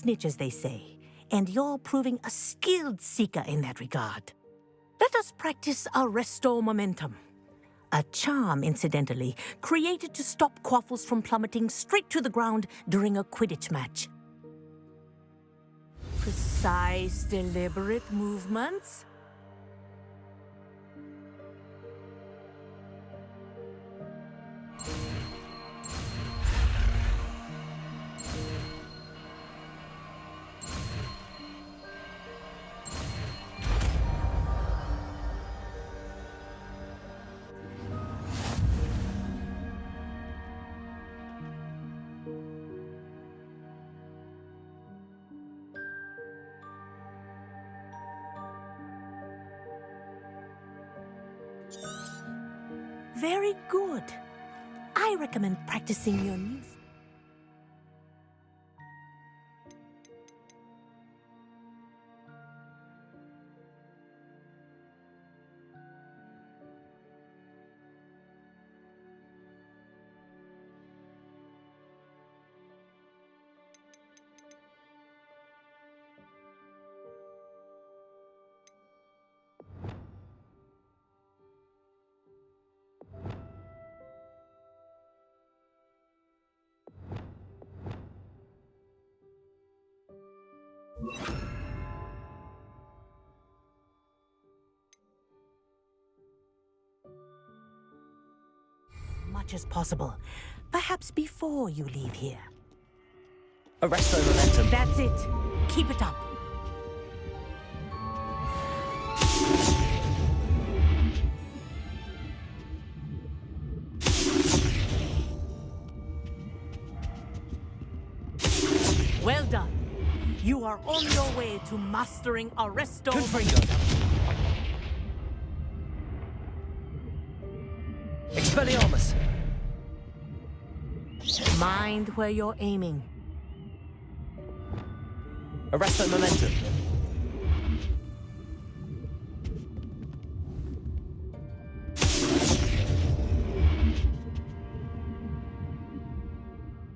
snitch, as they say, and you're proving a skilled seeker in that regard. Let us practice Arresto Momentum. A charm, incidentally, created to stop quaffles from plummeting straight to the ground during a Quidditch match. Precise, deliberate movements. Very good. I recommend practicing your new... Much as possible. Perhaps before you leave here. Arresto Momentum. That's it. Keep it up. Well done. You are on your way to mastering Arresto Momentum. Expelliarmus. Mind where you're aiming. Arresto Momentum.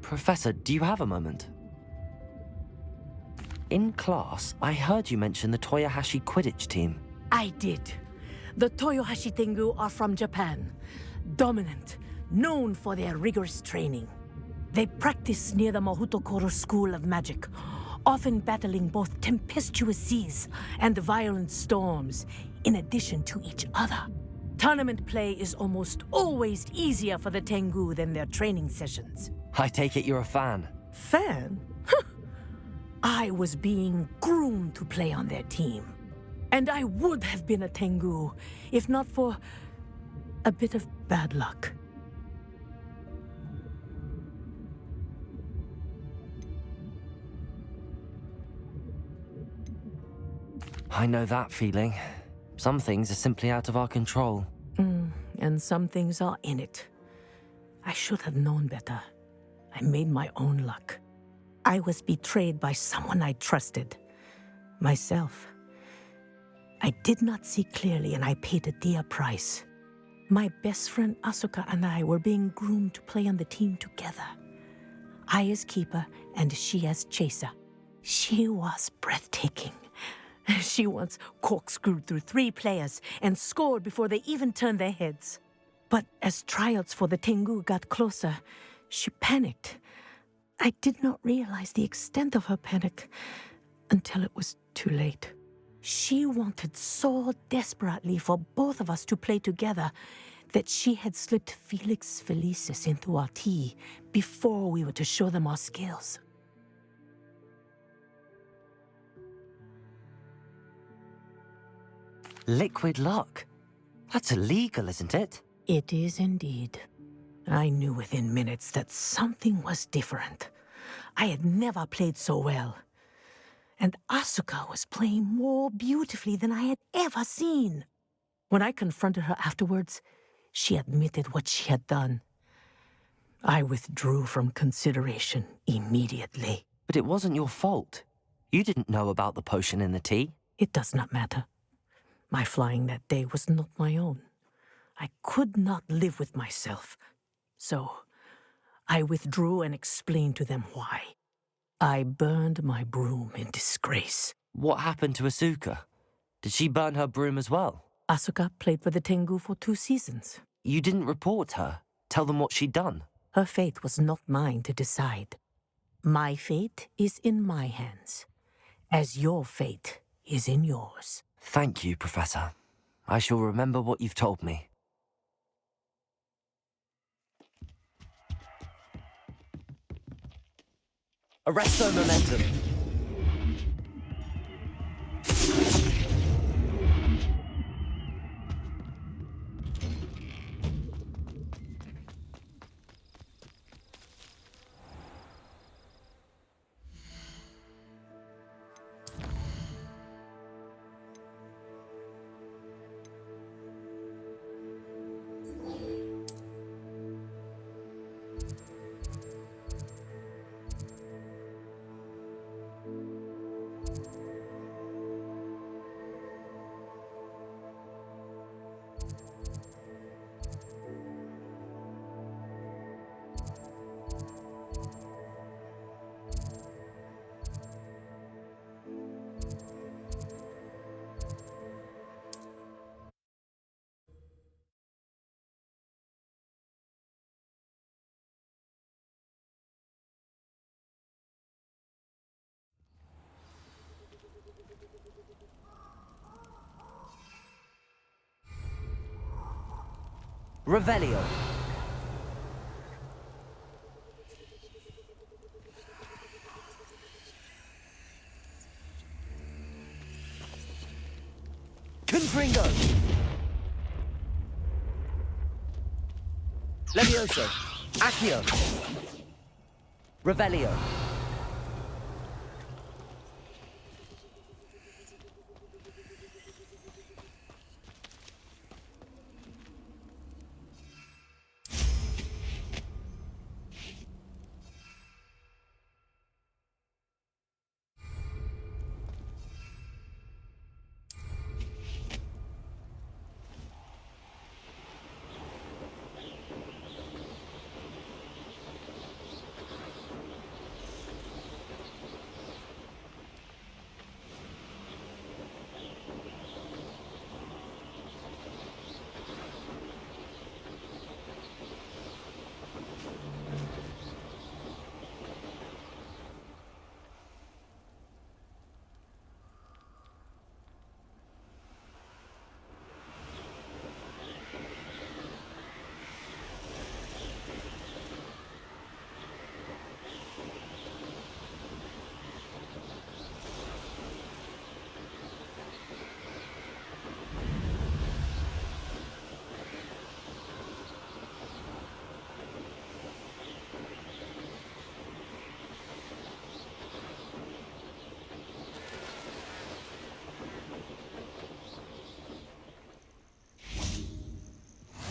Professor, do you have a moment? In class, I heard you mention the Toyohashi Quidditch team. I did. The Toyohashi Tengu are from Japan. Dominant, known for their rigorous training. They practice near the Mahutokoro School of Magic, often battling both tempestuous seas and violent storms, in addition to each other. Tournament play is almost always easier for the Tengu than their training sessions. I take it you're a fan. Fan? I was being groomed to play on their team. And I would have been a Tengu, if not for a bit of bad luck. I know that feeling. Some things are simply out of our control. And some things are in it. I should have known better. I made my own luck. I was betrayed by someone I trusted. Myself. I did not see clearly, and I paid a dear price. My best friend Asuka and I were being groomed to play on the team together. I as keeper, and she as chaser. She was breathtaking. She once corkscrewed through 3 players and scored before they even turned their heads. But as tryouts for the Tengu got closer, she panicked. I did not realize the extent of her panic until it was too late. She wanted so desperately for both of us to play together that she had slipped Felix Felicis into our tea before we were to show them our skills. Liquid luck? That's illegal, isn't it? It is indeed. I knew within minutes that something was different. I had never played so well. And Asuka was playing more beautifully than I had ever seen. When I confronted her afterwards, she admitted what she had done. I withdrew from consideration immediately. But it wasn't your fault. You didn't know about the potion in the tea. It does not matter. My flying that day was not my own. I could not live with myself. So, I withdrew and explained to them why. I burned my broom in disgrace. What happened to Asuka? Did she burn her broom as well? Asuka played for the Tengu for 2 seasons. You didn't report her. Tell them what she'd done. Her fate was not mine to decide. My fate is in my hands, as your fate is in yours. Thank you, Professor. I shall remember what you've told me. Arresto momentum. Revelio. Confringo. Levioso. Accio. Revelio.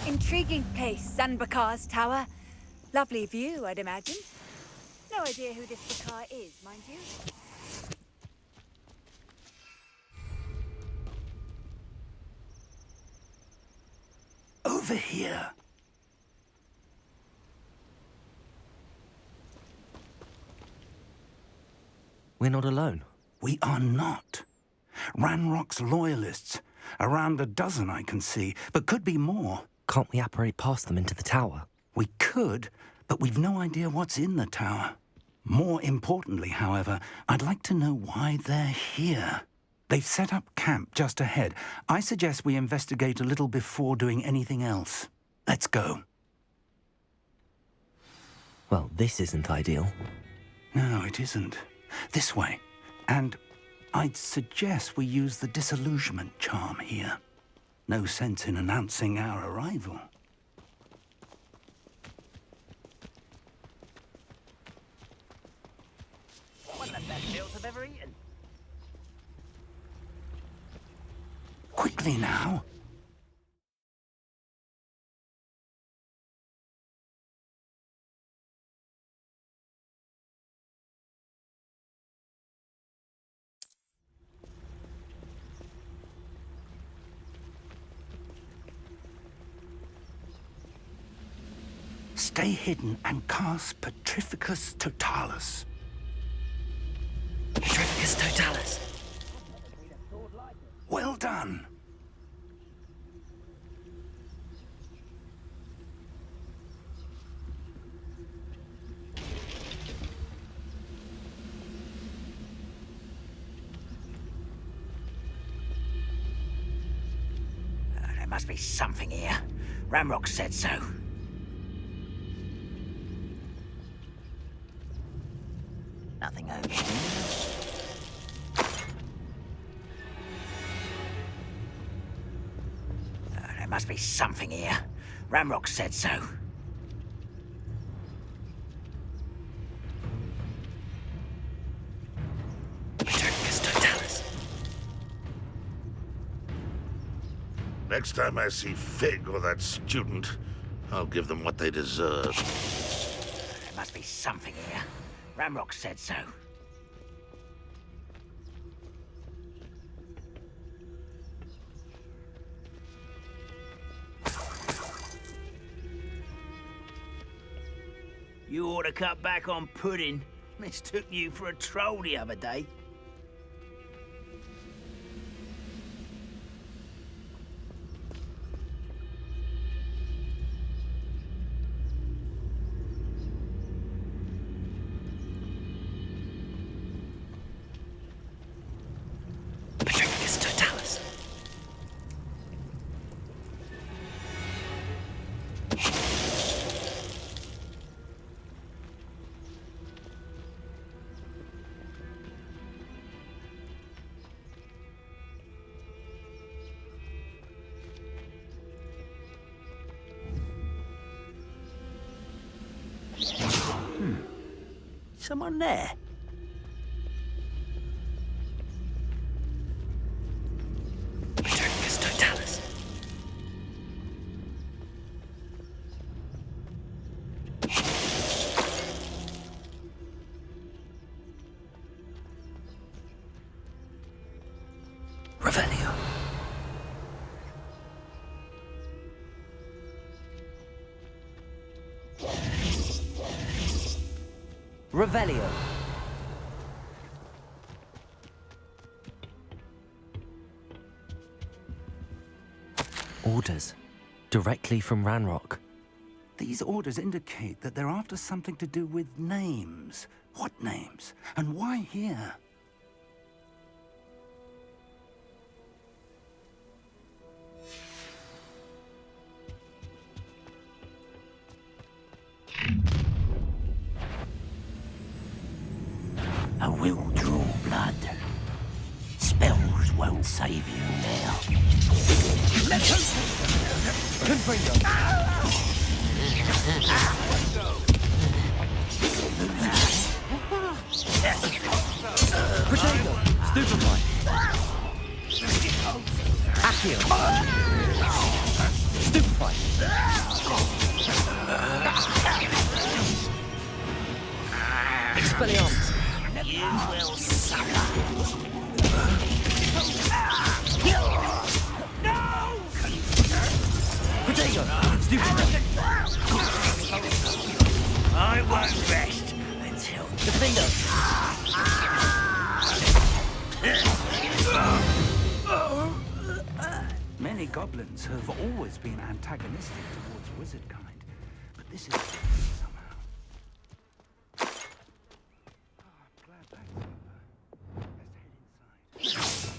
Intriguing place, Sanbakar's tower. Lovely view, I'd imagine. No idea who this Bakar is, mind you. Over here. We're not alone. We are not. Ranrock's loyalists. Around a dozen I can see, but could be more. Can't we apparate past them into the tower? We could, but we've no idea what's in the tower. More importantly, however, I'd like to know why they're here. They've set up camp just ahead. I suggest we investigate a little before doing anything else. Let's go. Well, this isn't ideal. No, it isn't. This way. And I'd suggest we use the disillusionment charm here. No sense in announcing our arrival. One of the best meals I've ever eaten. Quickly now. Stay hidden and cast Petrificus Totalis. Patricus Totalis. Well done. There must be something here. Ramrock said so. Nothing over here. There must be something here. Ramrock said so. Patricus Totalis. Next time I see Fig or that student, I'll give them what they deserve. There must be something here. Ramrock said so. You ought to cut back on pudding. Mistook you for a troll the other day. Patricus Totalis. Someone there? Patricus Totalis. Revelio. Revelio. Orders. Directly from Ranrock. These orders indicate that they're after something to do with names. What names? And why here? I will draw blood. Spells won't save you now. Potato. Stupefy. Accio. Stupefy. Expelliarmus. You will suffer. Potato. Stupefy. I won't rest until Defender. Many goblins have always been antagonistic towards wizard kind, but this is different somehow. Oh, I'm glad that's over. Let's head inside.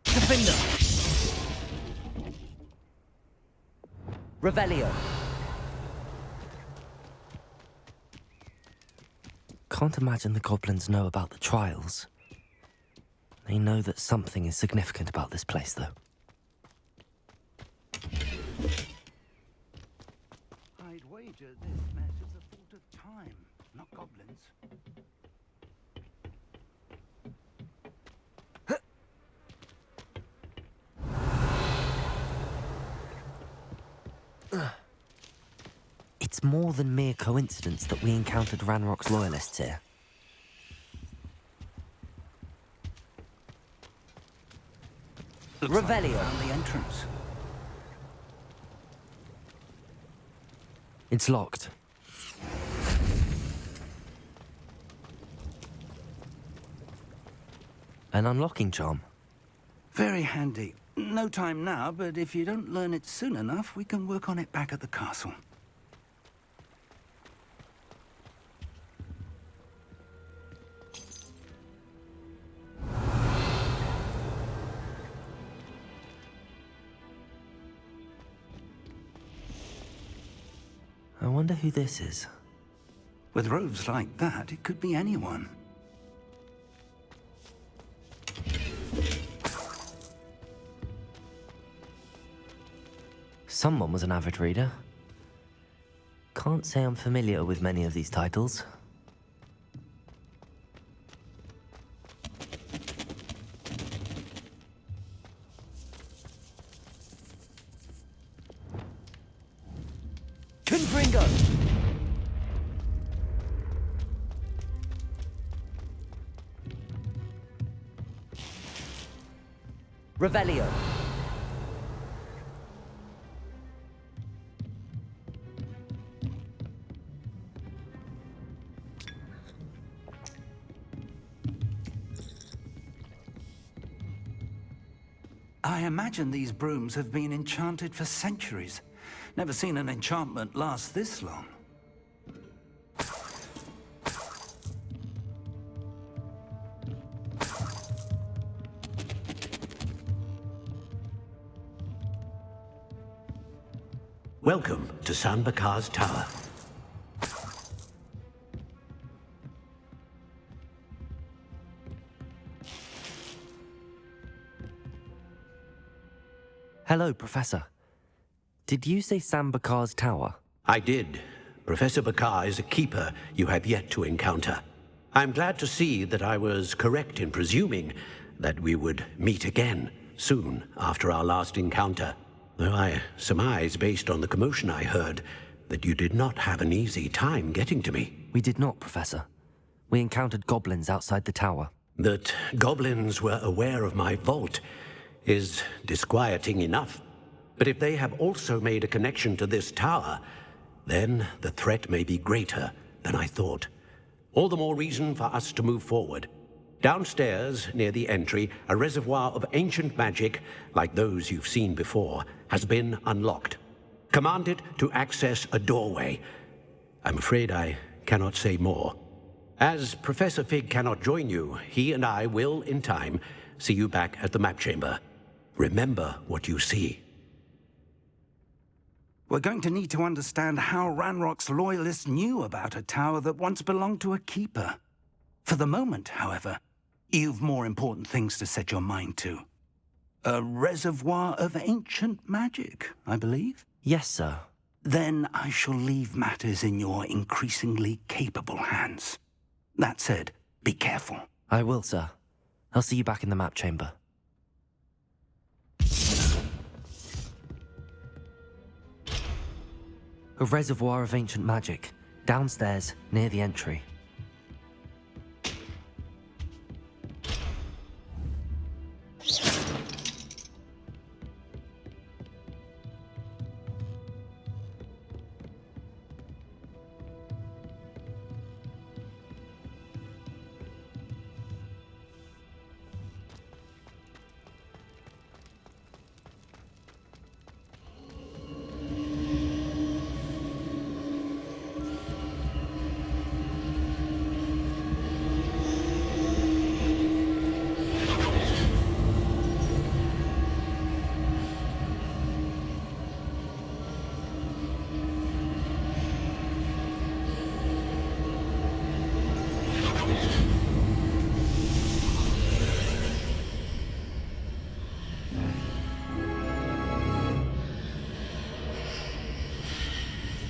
Defender! Revelio! Can't imagine the goblins know about the trials. They know that something is significant about this place, though. I'd wager this mess is a fault of time, not goblins. It's more than mere coincidence that we encountered Ranrock's loyalists here. Looks like we Revelio. found the entrance. It's locked. An unlocking charm. Very handy. No time now, but if you don't learn it soon enough, we can work on it back at the castle. I wonder who this is. With robes like that, it could be anyone. Someone was an avid reader. Can't say I'm familiar with many of these titles. Confringo! Revelio! I imagine these brooms have been enchanted for centuries. Never seen an enchantment last this long. Welcome to San Bakar's Tower. Hello, Professor. Did you say San Bakar's Tower? I did. Professor Bakar is a keeper you have yet to encounter. I'm glad to see that I was correct in presuming that we would meet again soon after our last encounter. Though I surmise, based on the commotion I heard, that you did not have an easy time getting to me. We did not, Professor. We encountered goblins outside the tower. That goblins were aware of my vault is disquieting enough. But if they have also made a connection to this tower, then the threat may be greater than I thought. All the more reason for us to move forward. Downstairs, near the entry, a reservoir of ancient magic, like those you've seen before, has been unlocked. Command it to access a doorway. I'm afraid I cannot say more. As Professor Fig cannot join you, he and I will, in time, see you back at the map chamber. Remember what you see. We're going to need to understand how Ranrock's loyalists knew about a tower that once belonged to a keeper. For the moment, however, you've more important things to set your mind to. A reservoir of ancient magic, I believe? Yes, sir. Then I shall leave matters in your increasingly capable hands. That said, be careful. I will, sir. I'll see you back in the map chamber. A reservoir of ancient magic, downstairs, near the entry.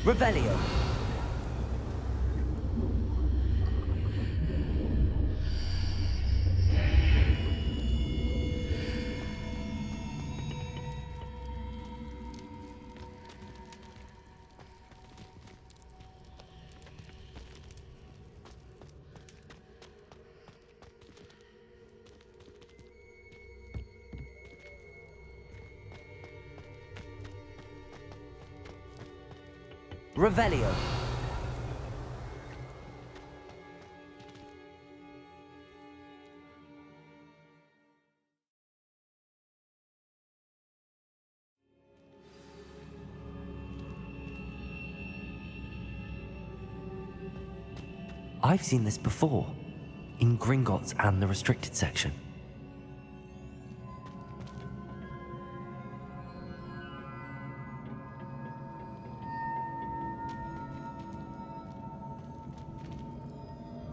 Revelio. Revelio. I've seen this before, in Gringotts and the restricted section.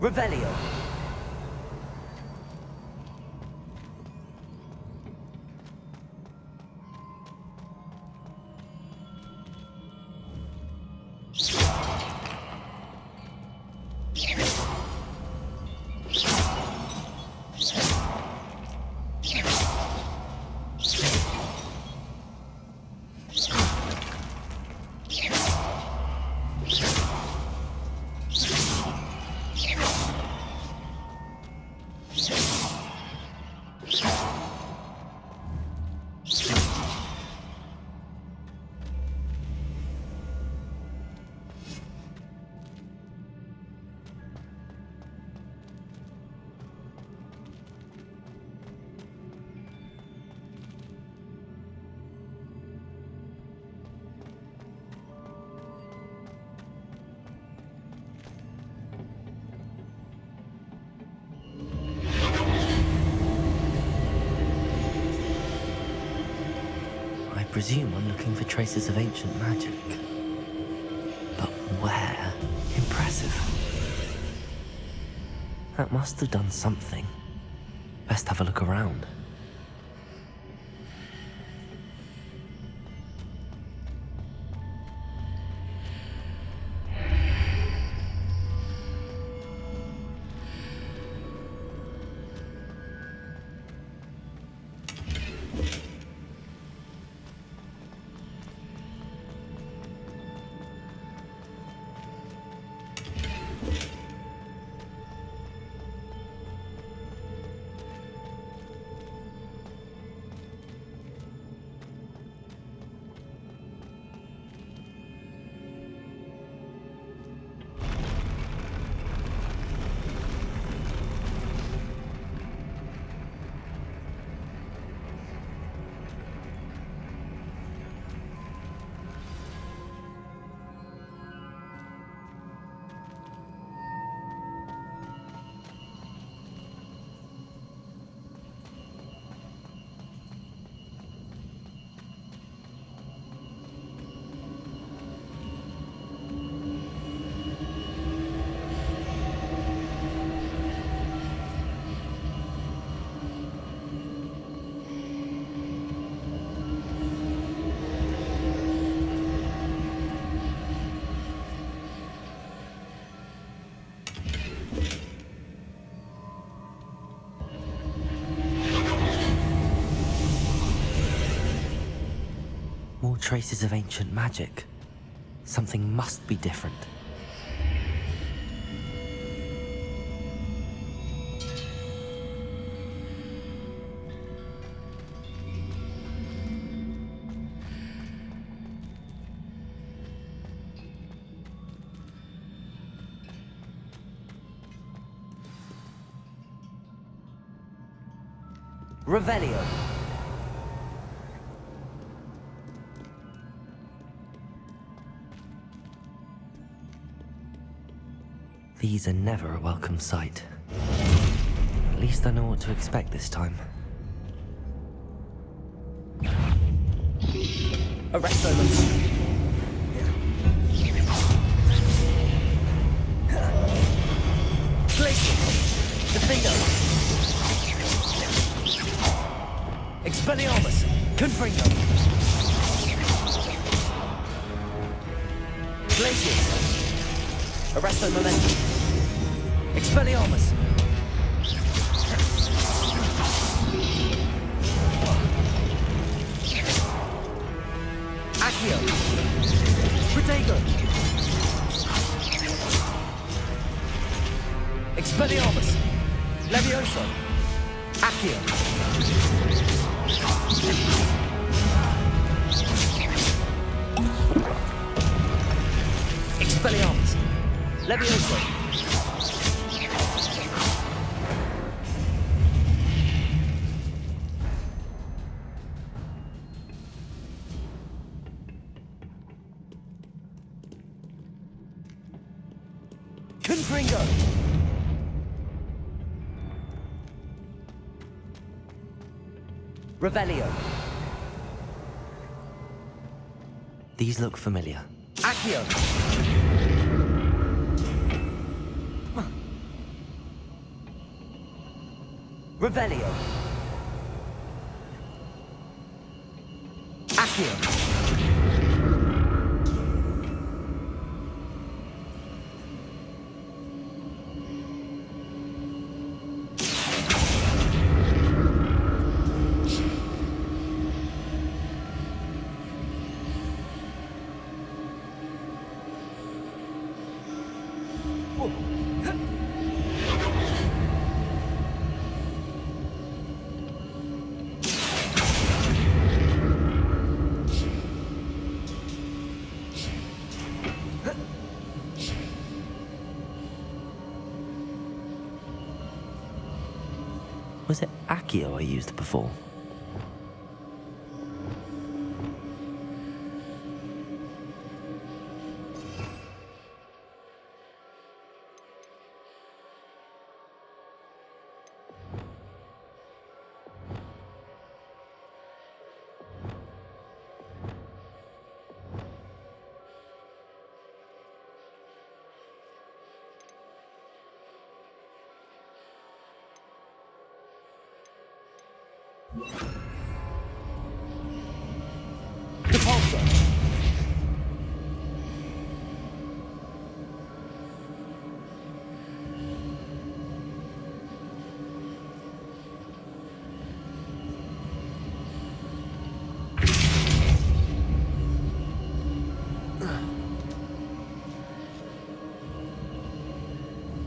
Revelio. I presume I'm looking for traces of ancient magic. But where? Impressive. That must have done something. Best have a look around. More traces of ancient magic. Something must be different. Revelio. These are never a welcome sight. At least I know what to expect this time. Arrest them! Glacial! Defendo! Expelliarmus! Confringo! Levioso momentum. Expelliarmus. Accio. Protego. Expelliarmus. Levioso. Accio. Expelliarmus. Levioso. Confringo. Revelio. These look familiar. Accio. Revelio. Accio. Was it Accio I used before? Depulso.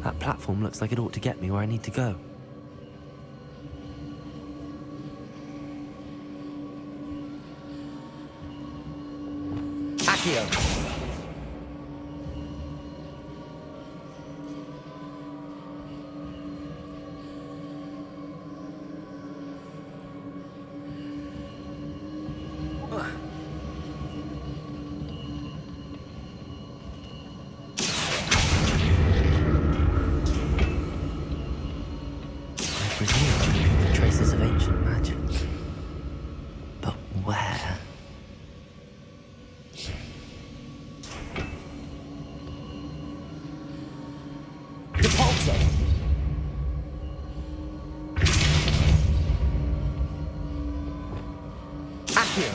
That platform looks like it ought to get me where I need to go. Accio. I presume I'm looking for traces of ancient magic. But where? Depulso. Accio.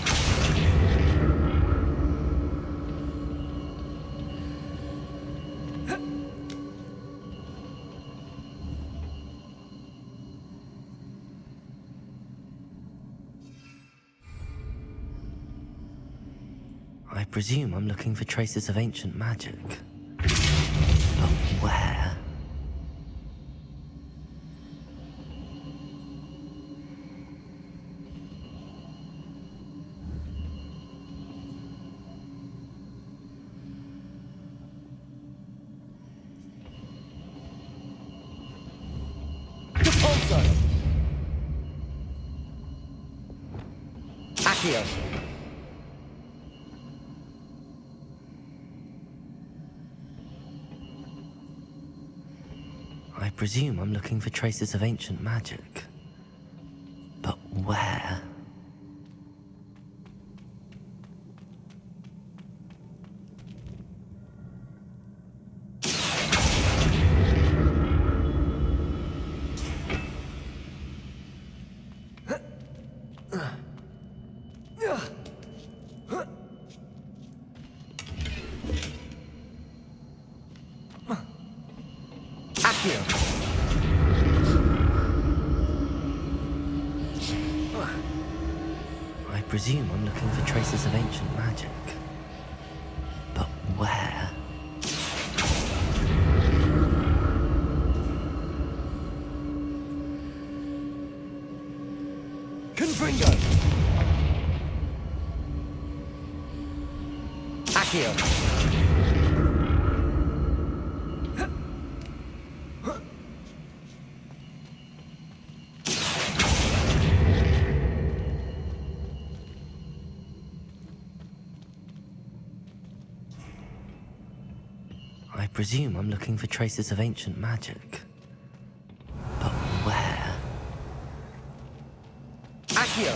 I presume I'm looking for traces of ancient magic. But where? Depulso. Accio. I presume I'm looking for traces of ancient magic. But where? presume I'm looking for traces of ancient magic. But where? Confringo! Accio! I presume I'm looking for traces of ancient magic. But where? Accio!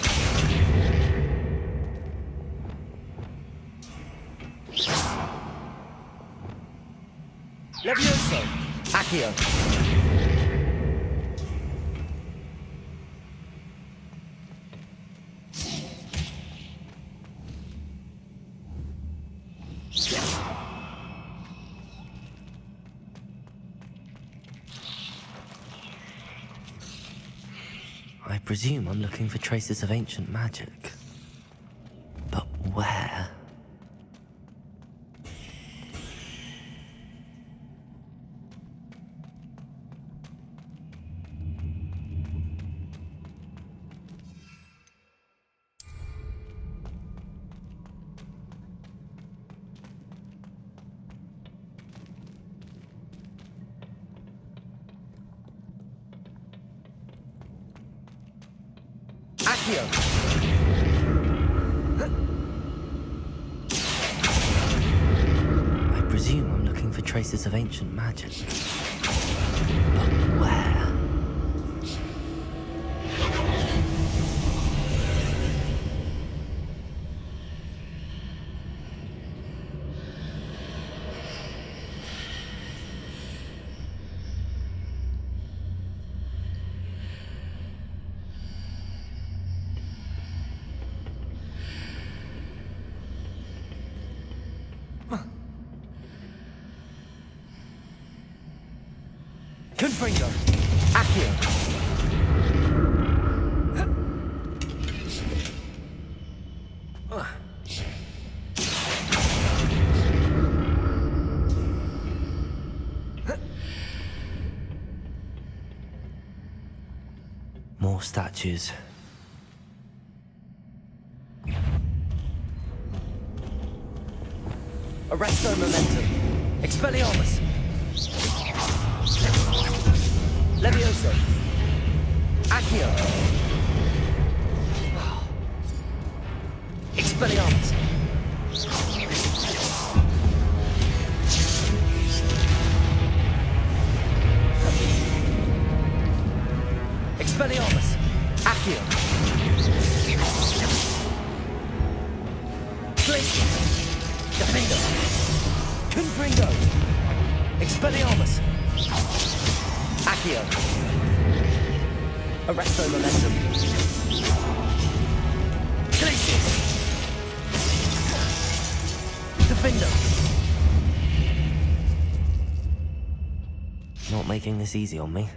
Levioso! Accio! I presume I'm looking for traces of ancient magic. But where? Accio! I presume I'm looking for traces of ancient magic. But where? Confringo! Accio! More statues. Arresto momentum. Expelliarmus. Levioso. Accio. Expelliarmus. Expelliarmus. Accio. Glacius. Defender. Confringo. Expelliarmus. Accio. Arresto momentum. Glacius. Defender. Not making this easy on me.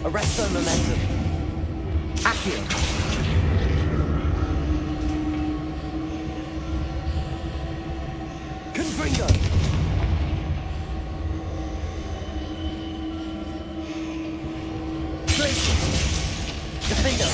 Arresto momentum. Accio. Confringo. Glacius. Defender.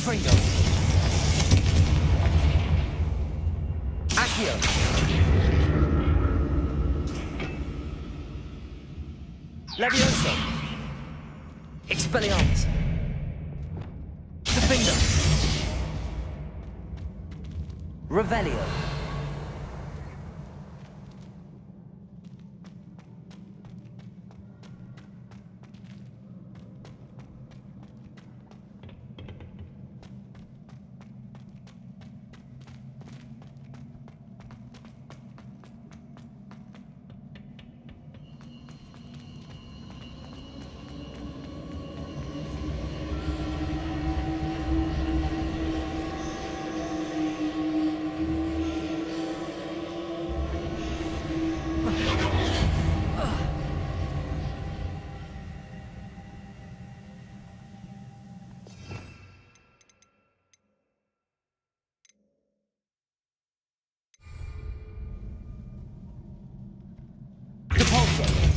Defendo. Accio. Levioso. Expelliarmus. Defendo. Revelio. Repulsor.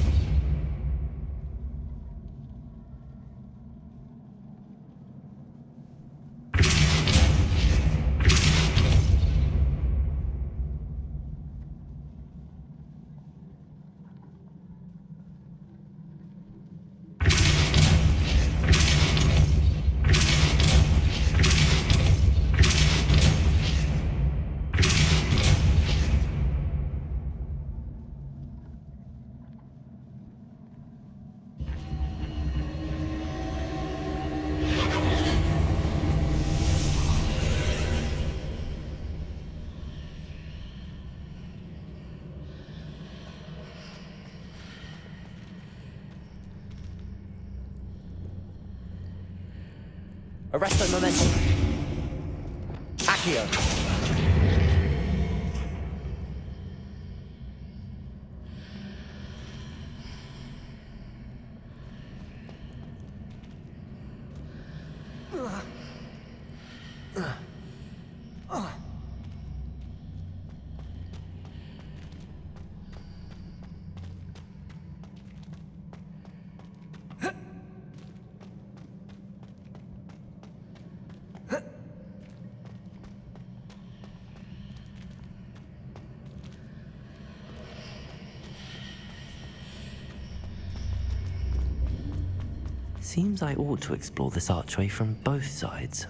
Arresto momentum. Accio. Seems I ought to explore this archway from both sides.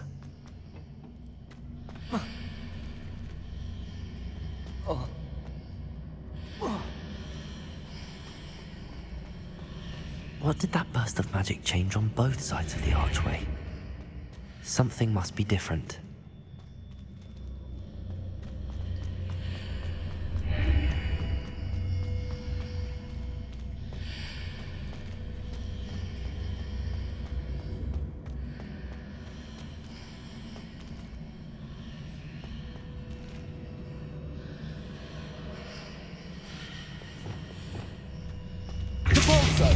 What did that burst of magic change on both sides of the archway? Something must be different. Repulsor.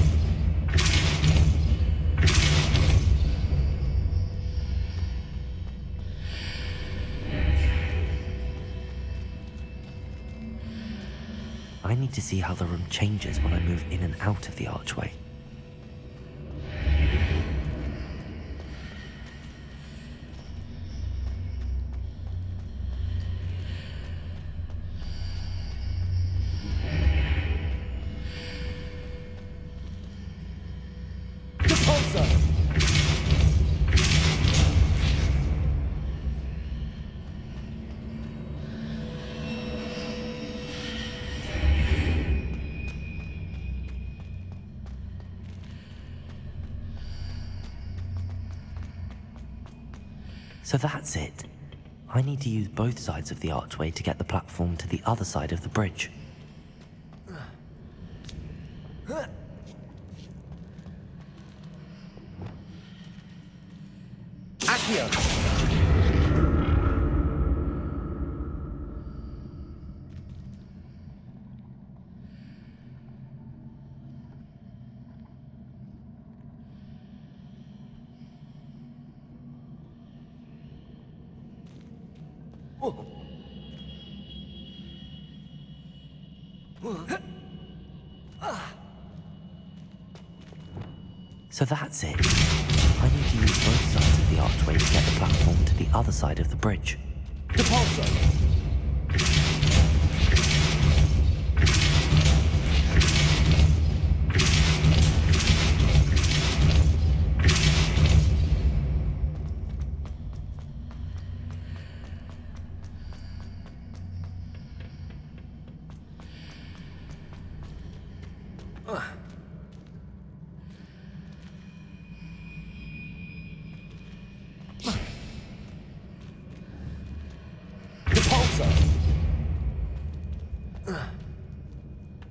I need to see how the room changes when I move in and out of the archway. Repulsor. So that's it. I need to use both sides of the archway to get the platform to the other side of the bridge. Accio. So that's it. I need to use both sides of the archway to get the platform to the other side of the bridge. Depulso.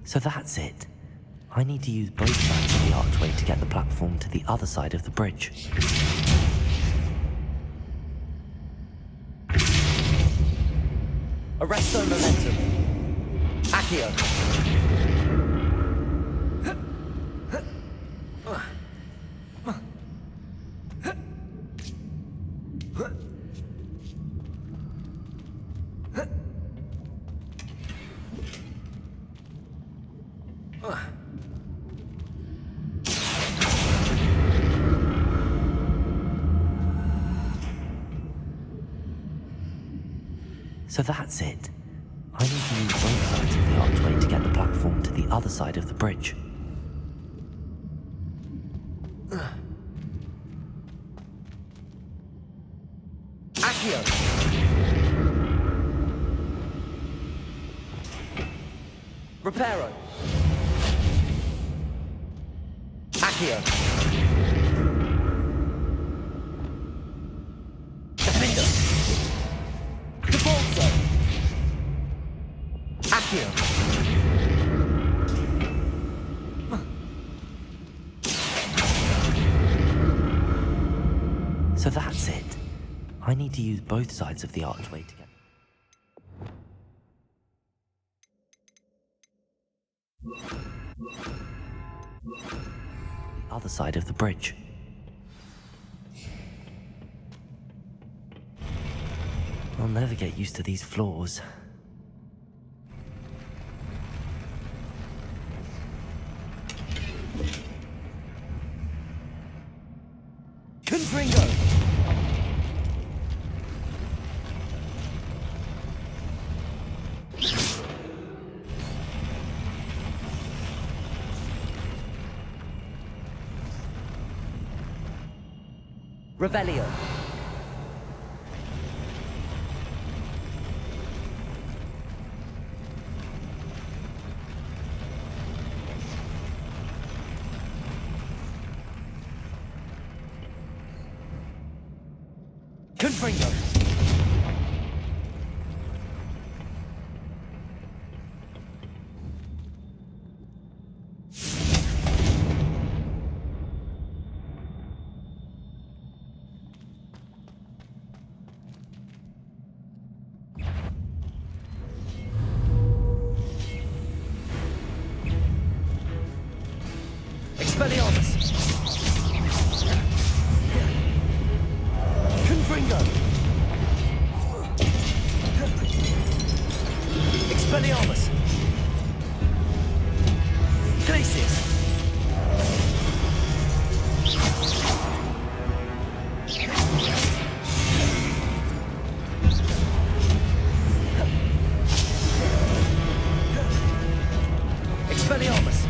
So that's it. I need to use both sides of the archway to get the platform to the other side of the bridge. Arresto momentum. Accio. So that's it. I need to use both sides of the archway to get the platform to the other side of the bridge. Accio. Reparo. Accio. Defender. Depulso. Accio. So that's it. I need to use both sides of the archway to get... the other side of the bridge. I'll never get used to these floors. Confringo. Revelio. Confringo. Expelliarmus. Confringo. Expelliarmus. Glacius. Expelliarmus.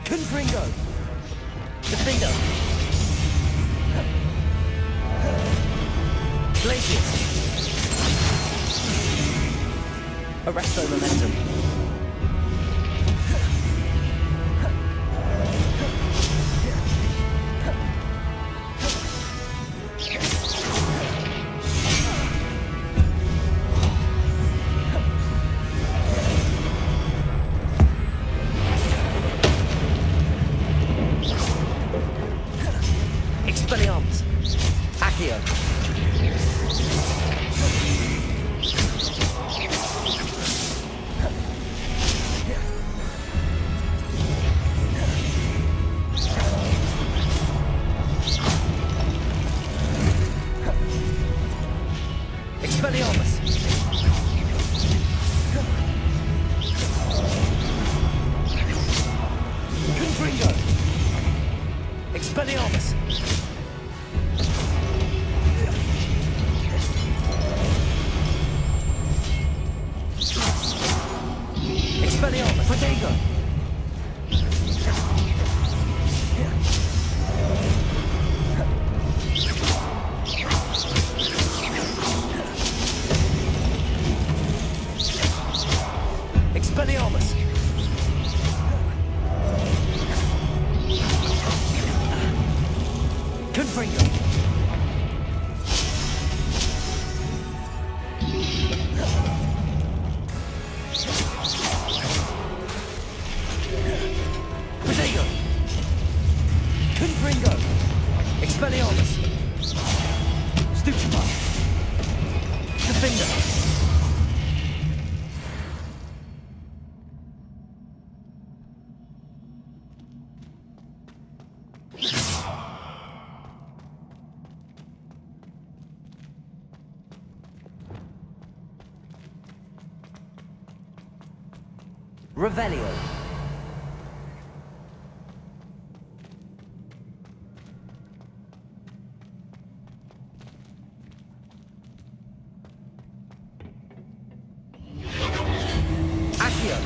Confringo. Defender. Glacius. Arresto momentum. Expelliarmus. Accio. Expelliarmus. Confringo. Expelliarmus! Expelliarmus! Protego! Expelliarmus! Confringo! Protego! Confringo! Expelliarmus! Stupefy! Defender! Revelio. Accio.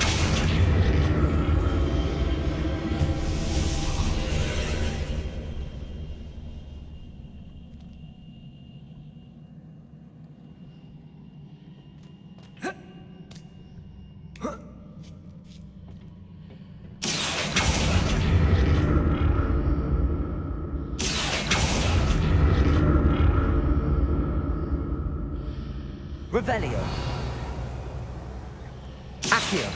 Revelio. Accio.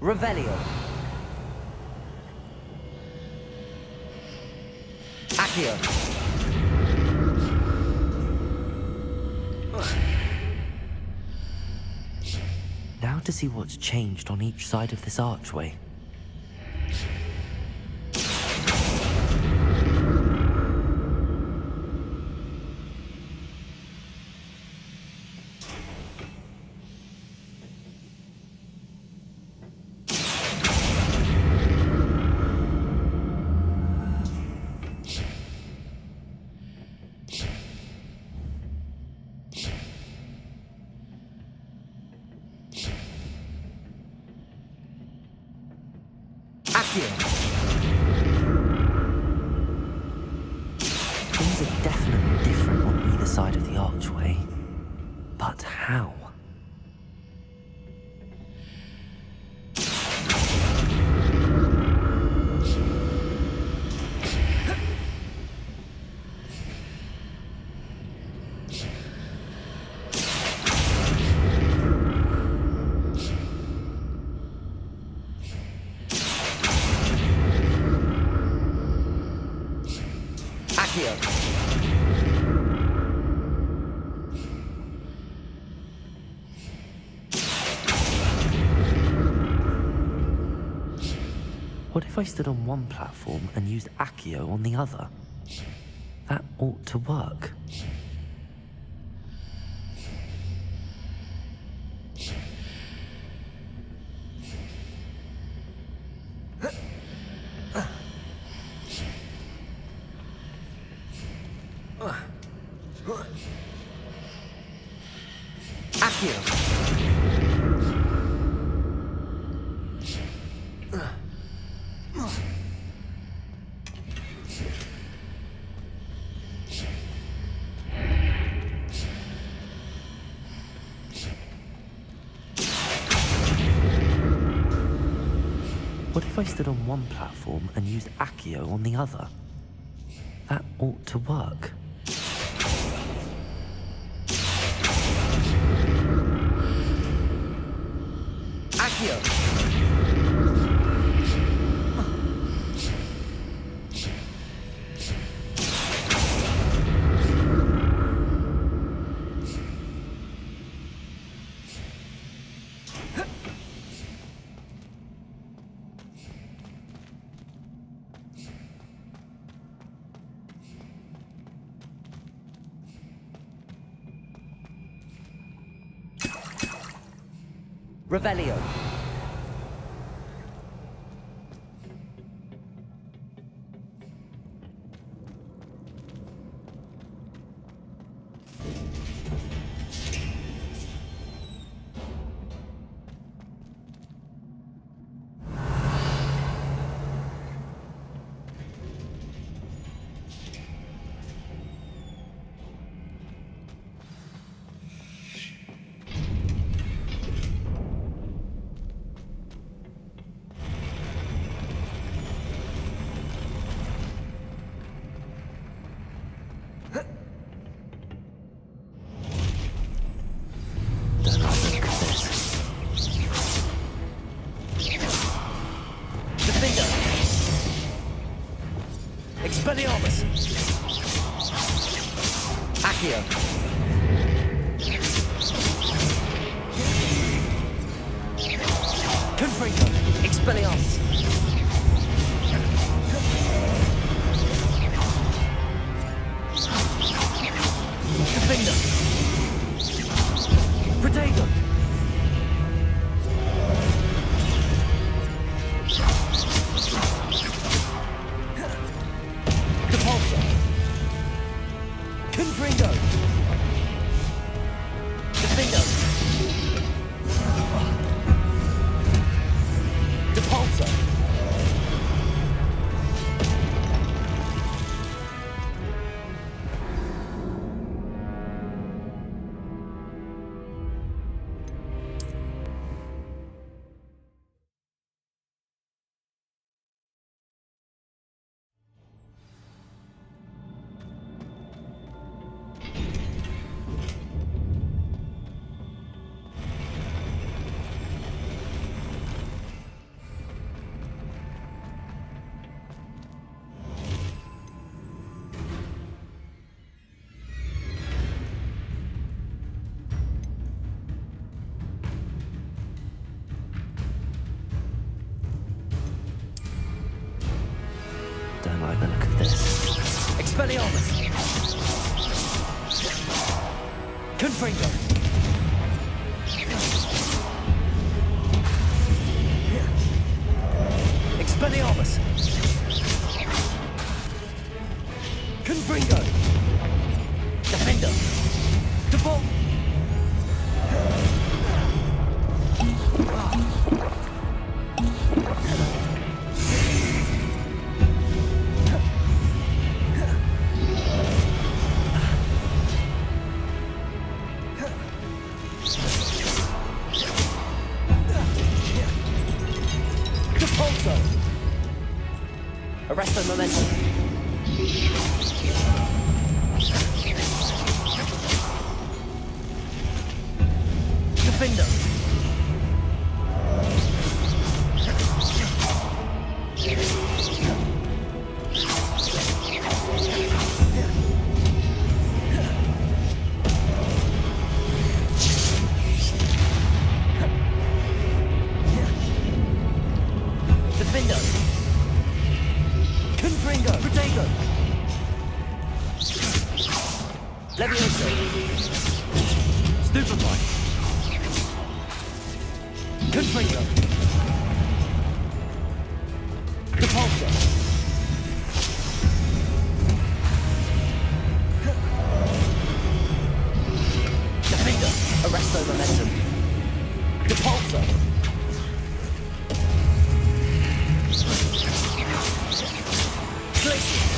Revelio. Accio. Now to see what's changed on each side of this archway. Things are definitely different on either side of the archway. But how? What if I stood on one platform and used Accio on the other? That ought to work. Accio. What if I stood on one platform and used Accio on the other? That ought to work. Accio. Revelio. Don't like the look of this. Defender. Expelliarmus. Accio. Confringo. Expelliarmus. Defender. Protego. Depulso. Confringo. Defender. Depulso. Don't like the look of this. Expelliarmus. Confringo. Expelliarmus. Confringo. Defender. Default. Depulso. Arresto momentum. Defender. Defender. Confringo. Protego. Levioso. Stupefy. Confringo. Depulso. Defender. Arresto momentum. Depulso. Glacier.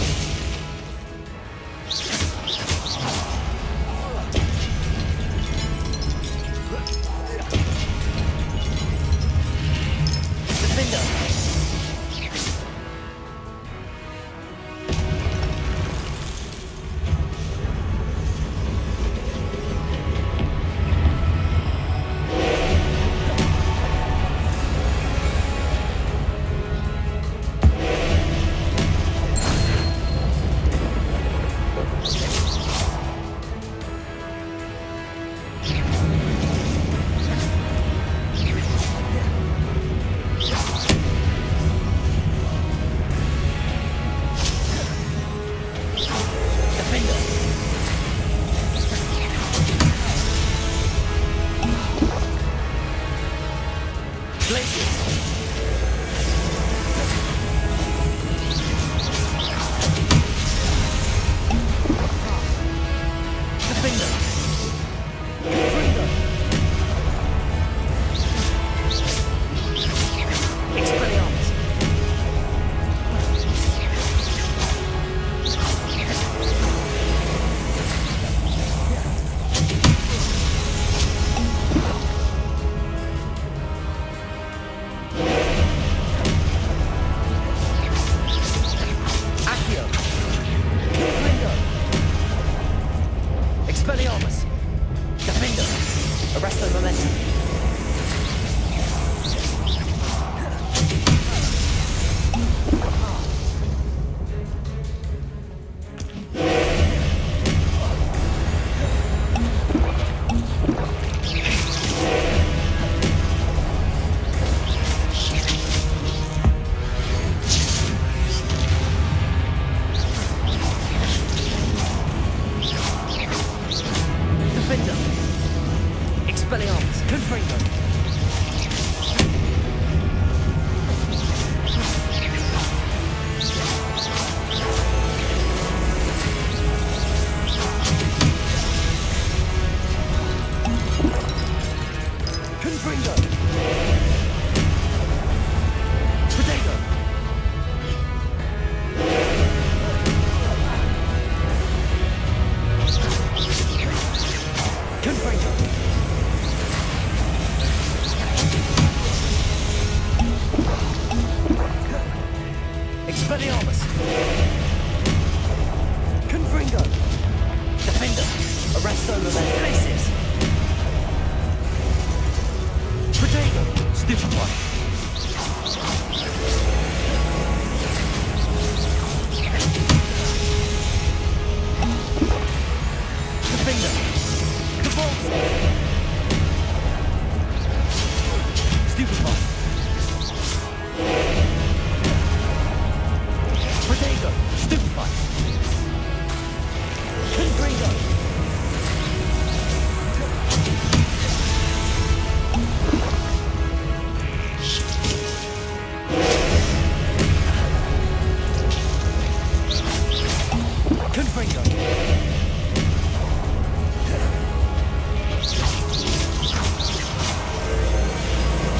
Confringo.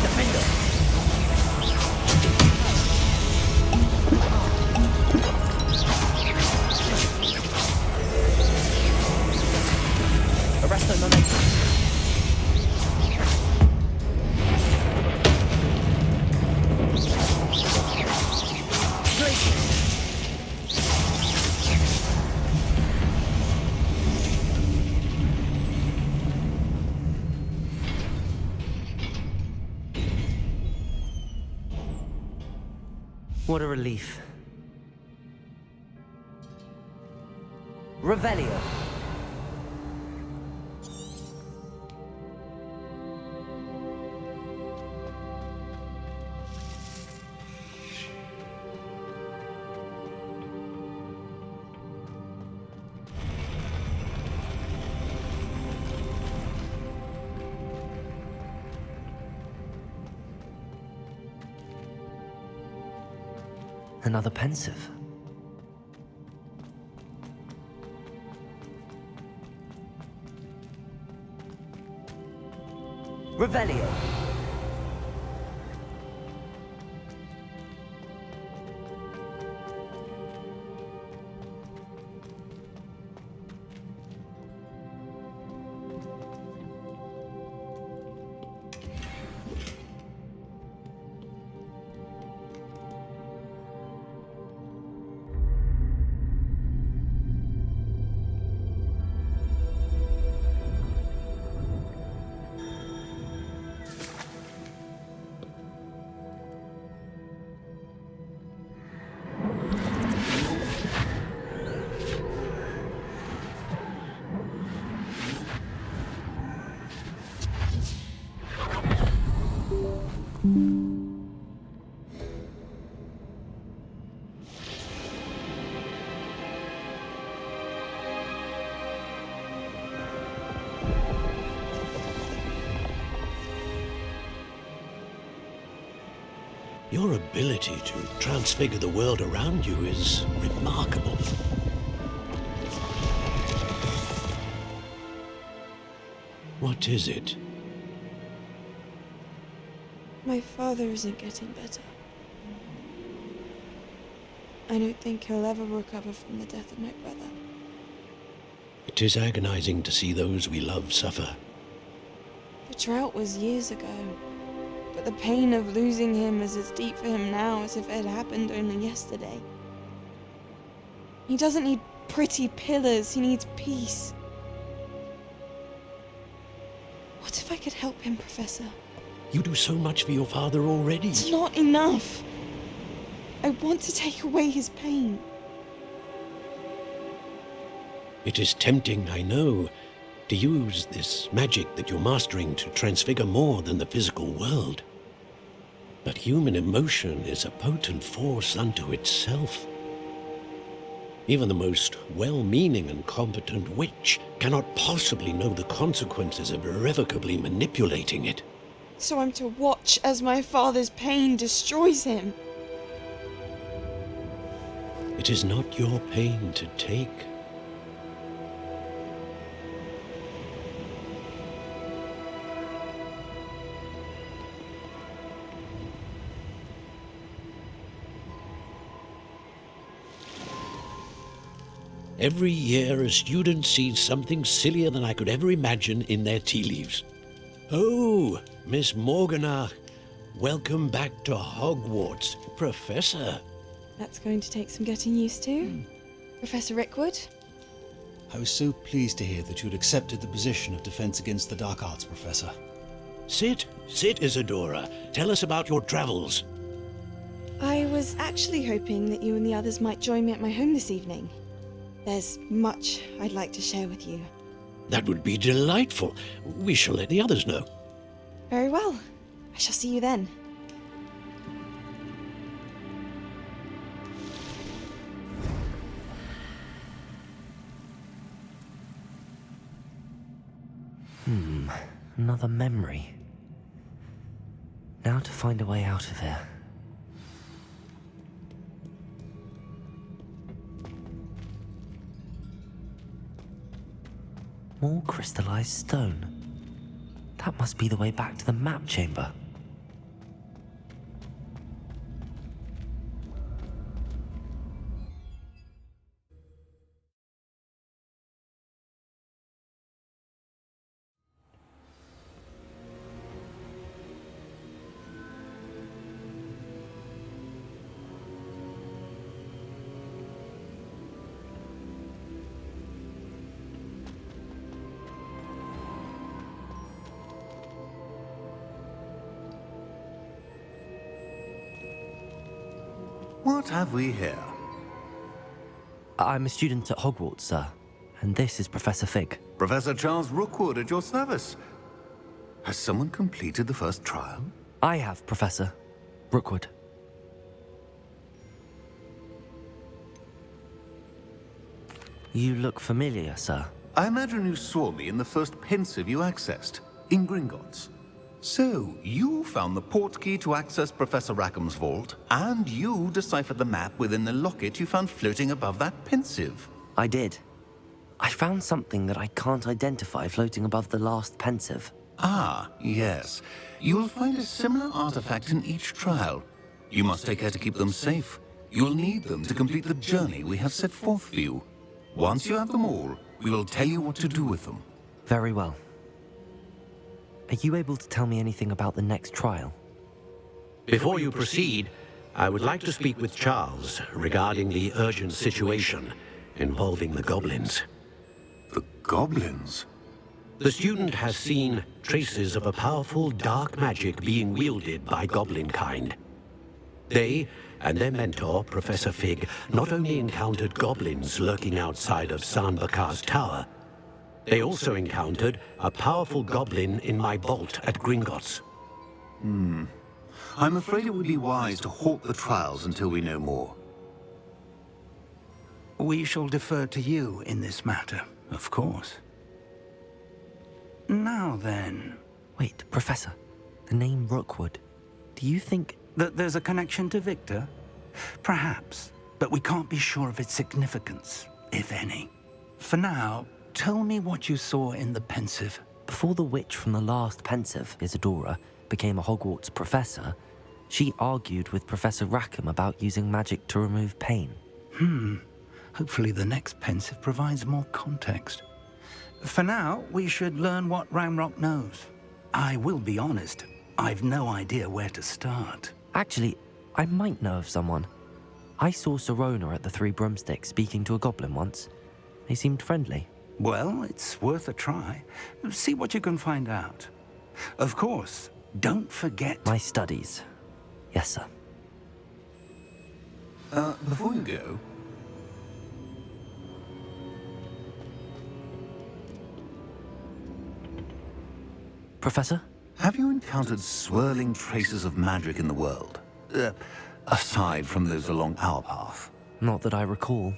Defender. Arresto momentum. Gracious. What a relief. Revelio. Another pensive. Revelio. Your ability to transfigure the world around you is remarkable. What is it? My father isn't getting better. I don't think he'll ever recover from the death of my brother. It is agonizing to see those we love suffer. The drought was years ago, but the pain of losing him is as deep for him now as if it had happened only yesterday. He doesn't need pretty pillars, he needs peace. What if I could help him, Professor? You do so much for your father already. It's not enough. I want to take away his pain. It is tempting, I know, to use this magic that you're mastering to transfigure more than the physical world. But human emotion is a potent force unto itself. Even the most well-meaning and competent witch cannot possibly know the consequences of irrevocably manipulating it. So I'm to watch as my father's pain destroys him. It is not your pain to take. Every year, a student sees something sillier than I could ever imagine in their tea leaves. Oh, Miss Morganach, welcome back to Hogwarts, Professor. That's going to take some getting used to. Professor Rickwood? I was so pleased to hear that you'd accepted the position of Defense Against the Dark Arts, Professor. Sit, Isadora. Tell us about your travels. I was actually hoping that you and the others might join me at my home this evening. There's much I'd like to share with you. That would be delightful. We shall let the others know. Very well. I shall see you then. Another memory. Now to find a way out of here. More crystallized stone. That must be the way back to the map chamber. What have we here? I'm a student at Hogwarts, sir, and this is Professor Fig. Professor Charles Rookwood at your service. Has someone completed the first trial? I have, Professor Rookwood. You look familiar, sir. I imagine you saw me in the first pensive you accessed, in Gringotts. So, you found the portkey to access Professor Rackham's vault, and you deciphered the map within the locket you found floating above that pensive. I did. I found something that I can't identify floating above the last pensive. Ah, yes. You will find a similar artifact in each trial. You must take care to keep them safe. You will need them to complete the journey we have set forth for you. Once you have them all, we will tell you what to do with them. Very well. Are you able to tell me anything about the next trial? Before you proceed, I would like to speak with Charles regarding the urgent situation involving the goblins. The goblins? The student has seen traces of a powerful dark magic being wielded by goblin kind. They and their mentor, Professor Fig, not only encountered goblins lurking outside of Sanbakar's tower, they also encountered a powerful goblin in my vault at Gringotts. I'm afraid it would be wise to halt the trials until we know more. We shall defer to you in this matter, of course. Now then, Wait, Professor. The name Rookwood. Do you think... that there's a connection to Victor? Perhaps, but we can't be sure of its significance, if any. For now, tell me what you saw in the pensive. Before the witch from the last pensive, Isadora, became a Hogwarts professor, she argued with Professor Rackham about using magic to remove pain. Hopefully the next pensive provides more context. For now, we should learn what Ramrock knows. I will be honest, I've no idea where to start. Actually, I might know of someone. I saw Sirona at the Three Broomsticks speaking to a goblin once. They seemed friendly. Well, it's worth a try. See what you can find out. Of course, don't forget... My studies. Yes, sir. Before you go... Professor? Have you encountered swirling traces of magic in the world? Aside from those along our path. Not that I recall.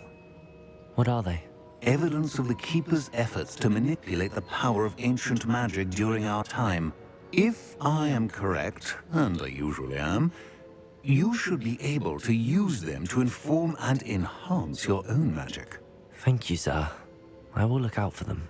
What are they? Evidence of the Keeper's efforts to manipulate the power of ancient magic during our time. If I am correct, and I usually am, you should be able to use them to inform and enhance your own magic. Thank you, sir. I will look out for them.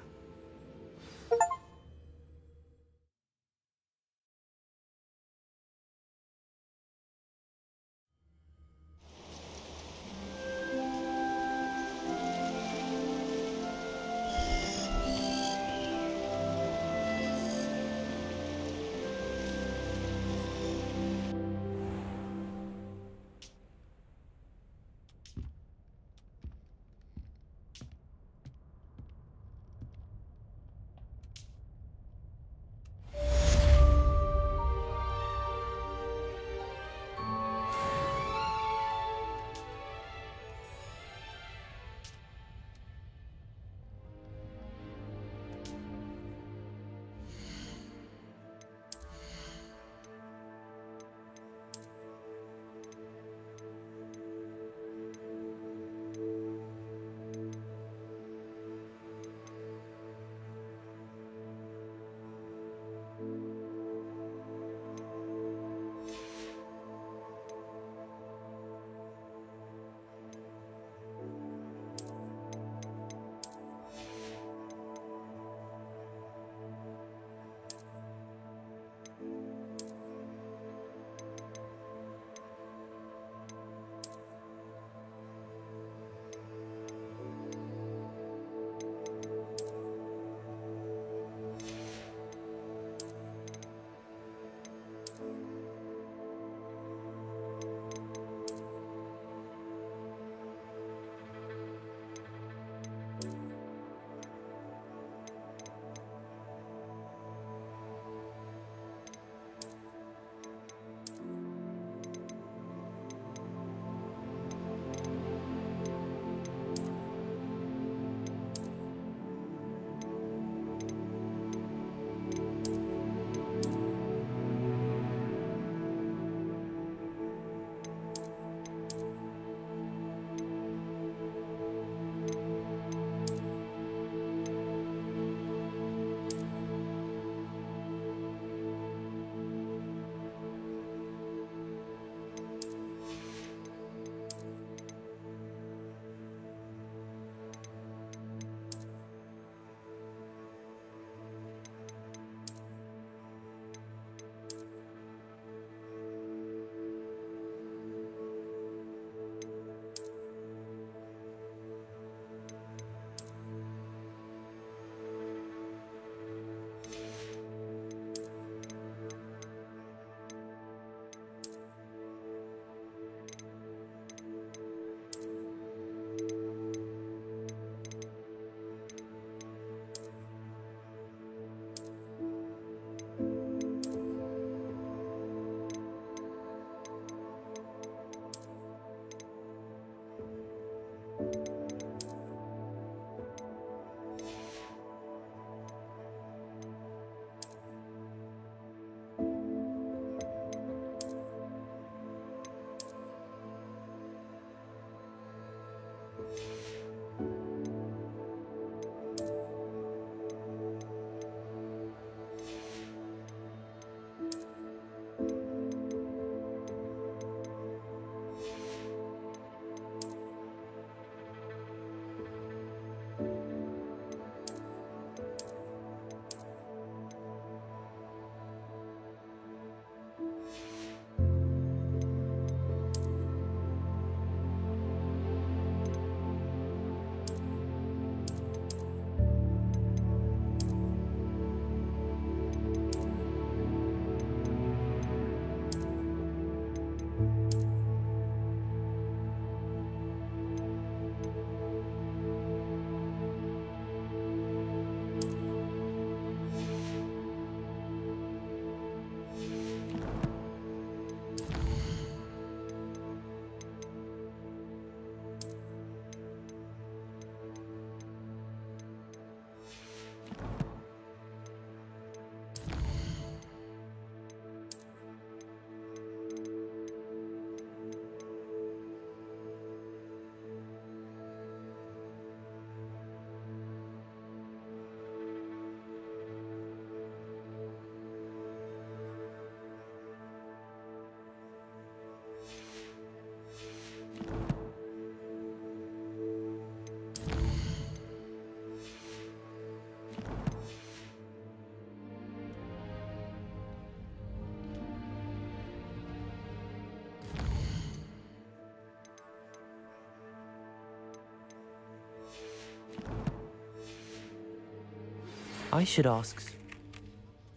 I should ask.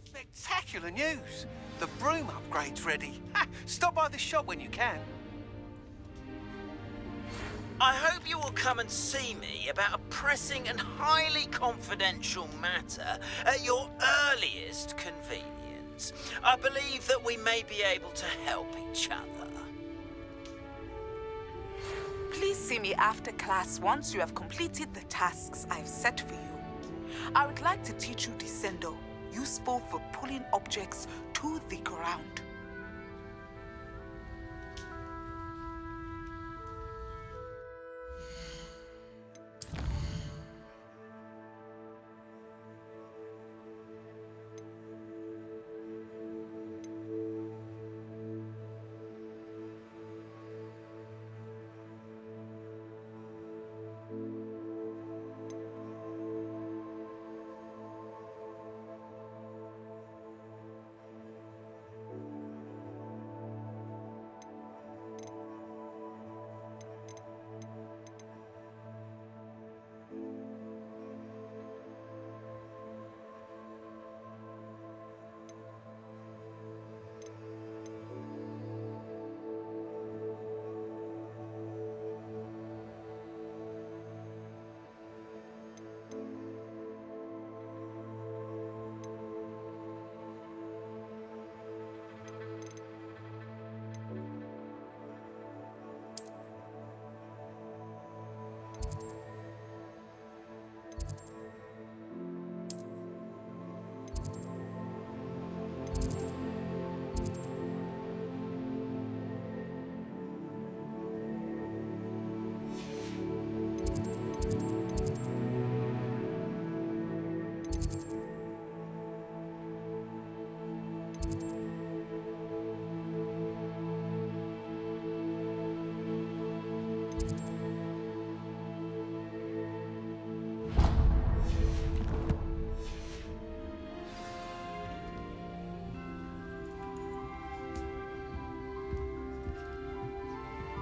Spectacular news! The broom upgrade's ready. Ha! Stop by the shop when you can. I hope you will come and see me about a pressing and highly confidential matter at your earliest convenience. I believe that we may be able to help each other. Please see me after class once you have completed the tasks I've set for you. I would like to teach you Descendo, useful for pulling objects to the ground.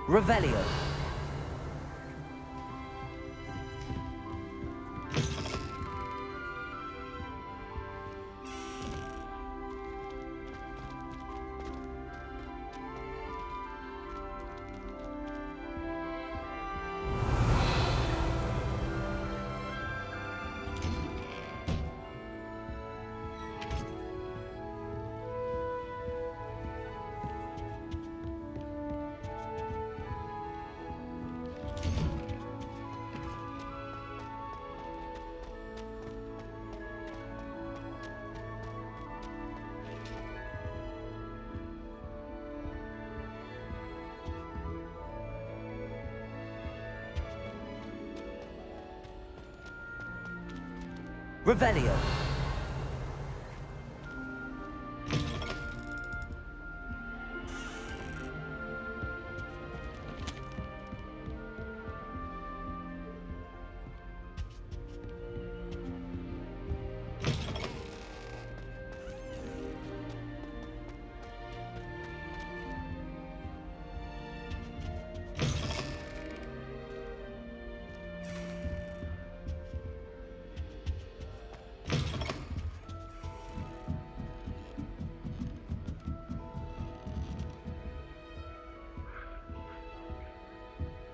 Revelio. Revelio.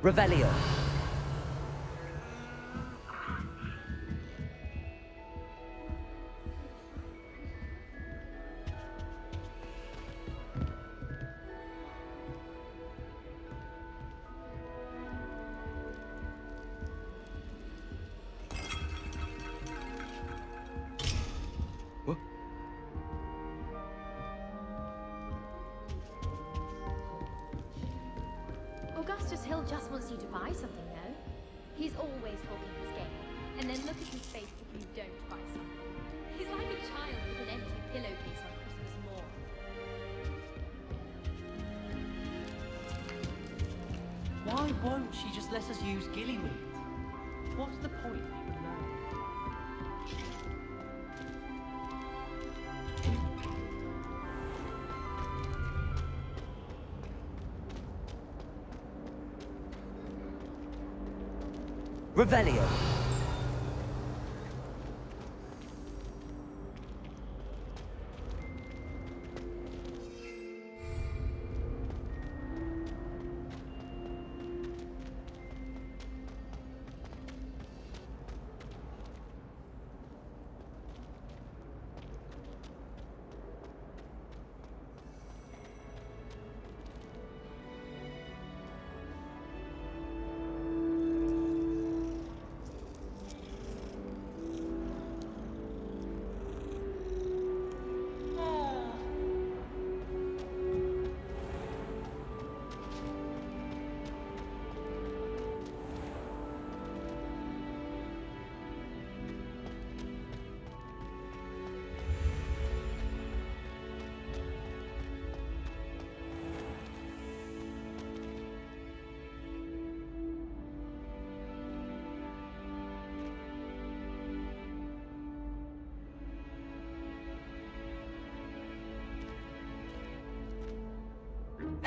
Revelio. Augustus Hill just wants you to buy something, no? He's always talking his game. And then look at his face if you don't buy something. He's like a child with an empty pillowcase on Christmas morn. Why won't she just let us use Gillyweed? What's the point even now? Revelio.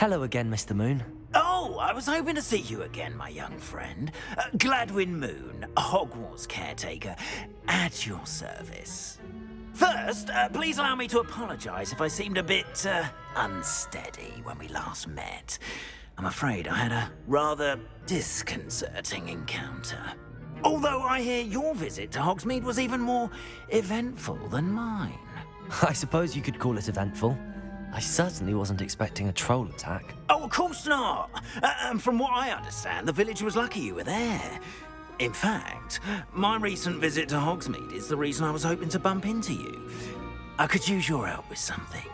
Hello again, Mr. Moon. Oh, I was hoping to see you again, my young friend. Gladwin Moon, Hogwarts caretaker, at your service. First, please allow me to apologise if I seemed a bit unsteady when we last met. I'm afraid I had a rather disconcerting encounter. Although I hear your visit to Hogsmeade was even more eventful than mine. I suppose you could call it eventful. I certainly wasn't expecting a troll attack. Oh, of course not. And from what I understand, the village was lucky you were there. In fact, my recent visit to Hogsmeade is the reason I was hoping to bump into you. I could use your help with something.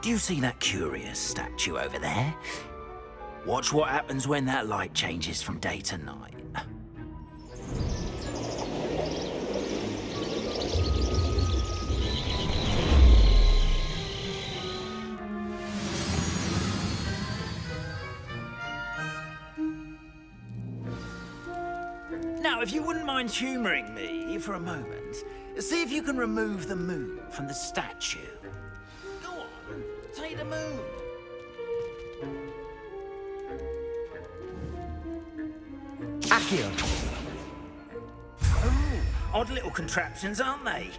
Do you see that curious statue over there? Watch what happens when that light changes from day to night. Now, if you wouldn't mind humouring me for a moment, see if you can remove the moon from the statue. Go on, take the moon. Accio! Oh, odd little contraptions, aren't they?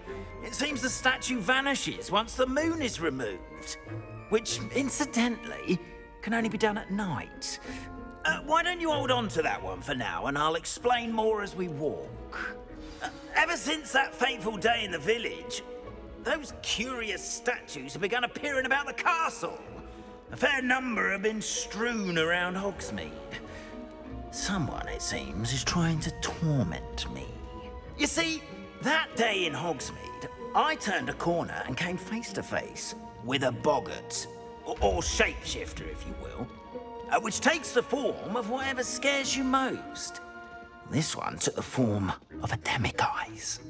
It seems the statue vanishes once the moon is removed. Which, incidentally, can only be done at night. Why don't you hold on to that one for now, and I'll explain more as we walk. Ever since that fateful day in the village, those curious statues have begun appearing about the castle. A fair number have been strewn around Hogsmeade. Someone, it seems, is trying to torment me. You see, that day in Hogsmeade, I turned a corner and came face to face with a boggart, or shapeshifter, if you will. Which takes the form of whatever scares you most. This one took the form of a demiguise.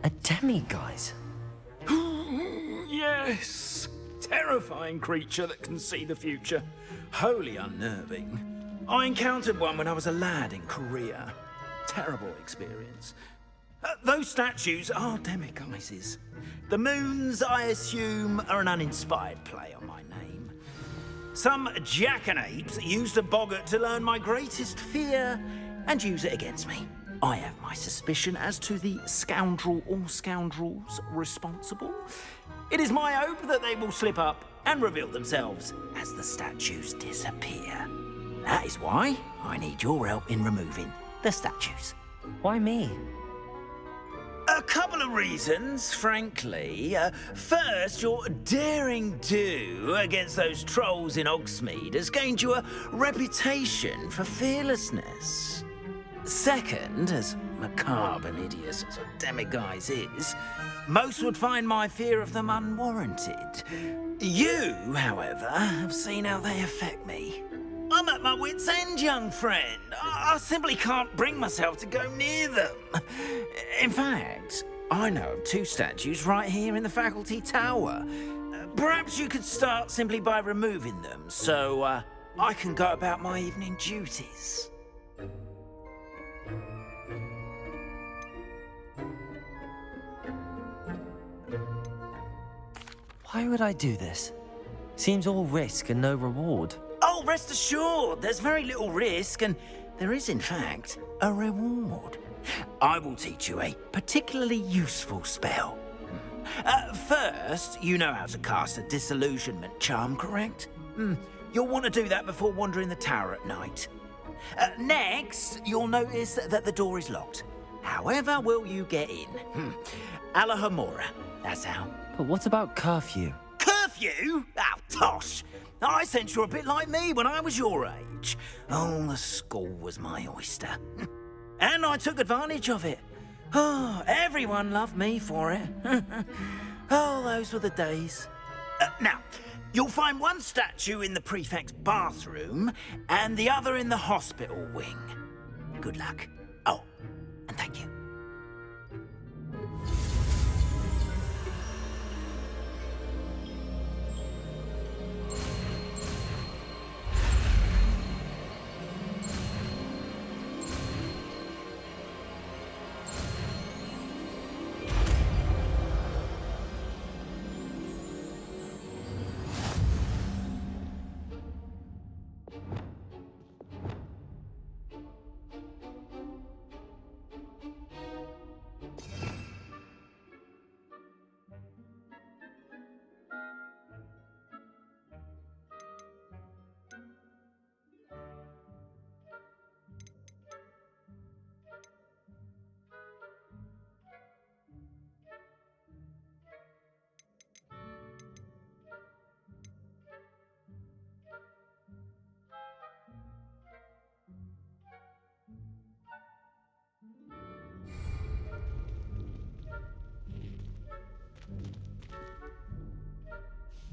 A demiguise? Yes! Terrifying creature that can see the future. Wholly unnerving. I encountered one when I was a lad in Korea. Terrible experience. Those statues are demiguises. The moons, I assume, are an uninspired play on my name. Some jackanapes used a boggart to learn my greatest fear and use it against me. I have my suspicion as to the scoundrel or scoundrels responsible. It is my hope that they will slip up and reveal themselves as the statues disappear. That is why I need your help in removing the statues. Why me? A couple of reasons, frankly. First, your daring do against those trolls in Hogsmeade has gained you a reputation for fearlessness. Second, as macabre and hideous as a demiguise is, most would find my fear of them unwarranted. You, however, have seen how they affect me. I'm at my wit's end, young friend. I simply can't bring myself to go near them. In fact, I know of two statues right here in the faculty tower. Perhaps you could start simply by removing them, so I can go about my evening duties. Why would I do this? Seems all risk and no reward. Oh, rest assured, there's very little risk, and there is, in fact, a reward. I will teach you a particularly useful spell. First, you know how to cast a disillusionment charm, correct? You'll want to do that before wandering the tower at night. Next, you'll notice that the door is locked. However will you get in? Alahomora, that's how. But what about curfew? Curfew? Oh, tosh! I sense you're a bit like me when I was your age. Oh, the school was my oyster. And I took advantage of it. Oh, everyone loved me for it. Oh, those were the days. Now, you'll find one statue in the prefect's bathroom and the other in the hospital wing. Good luck. Oh, and thank you.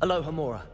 Aloha Mora.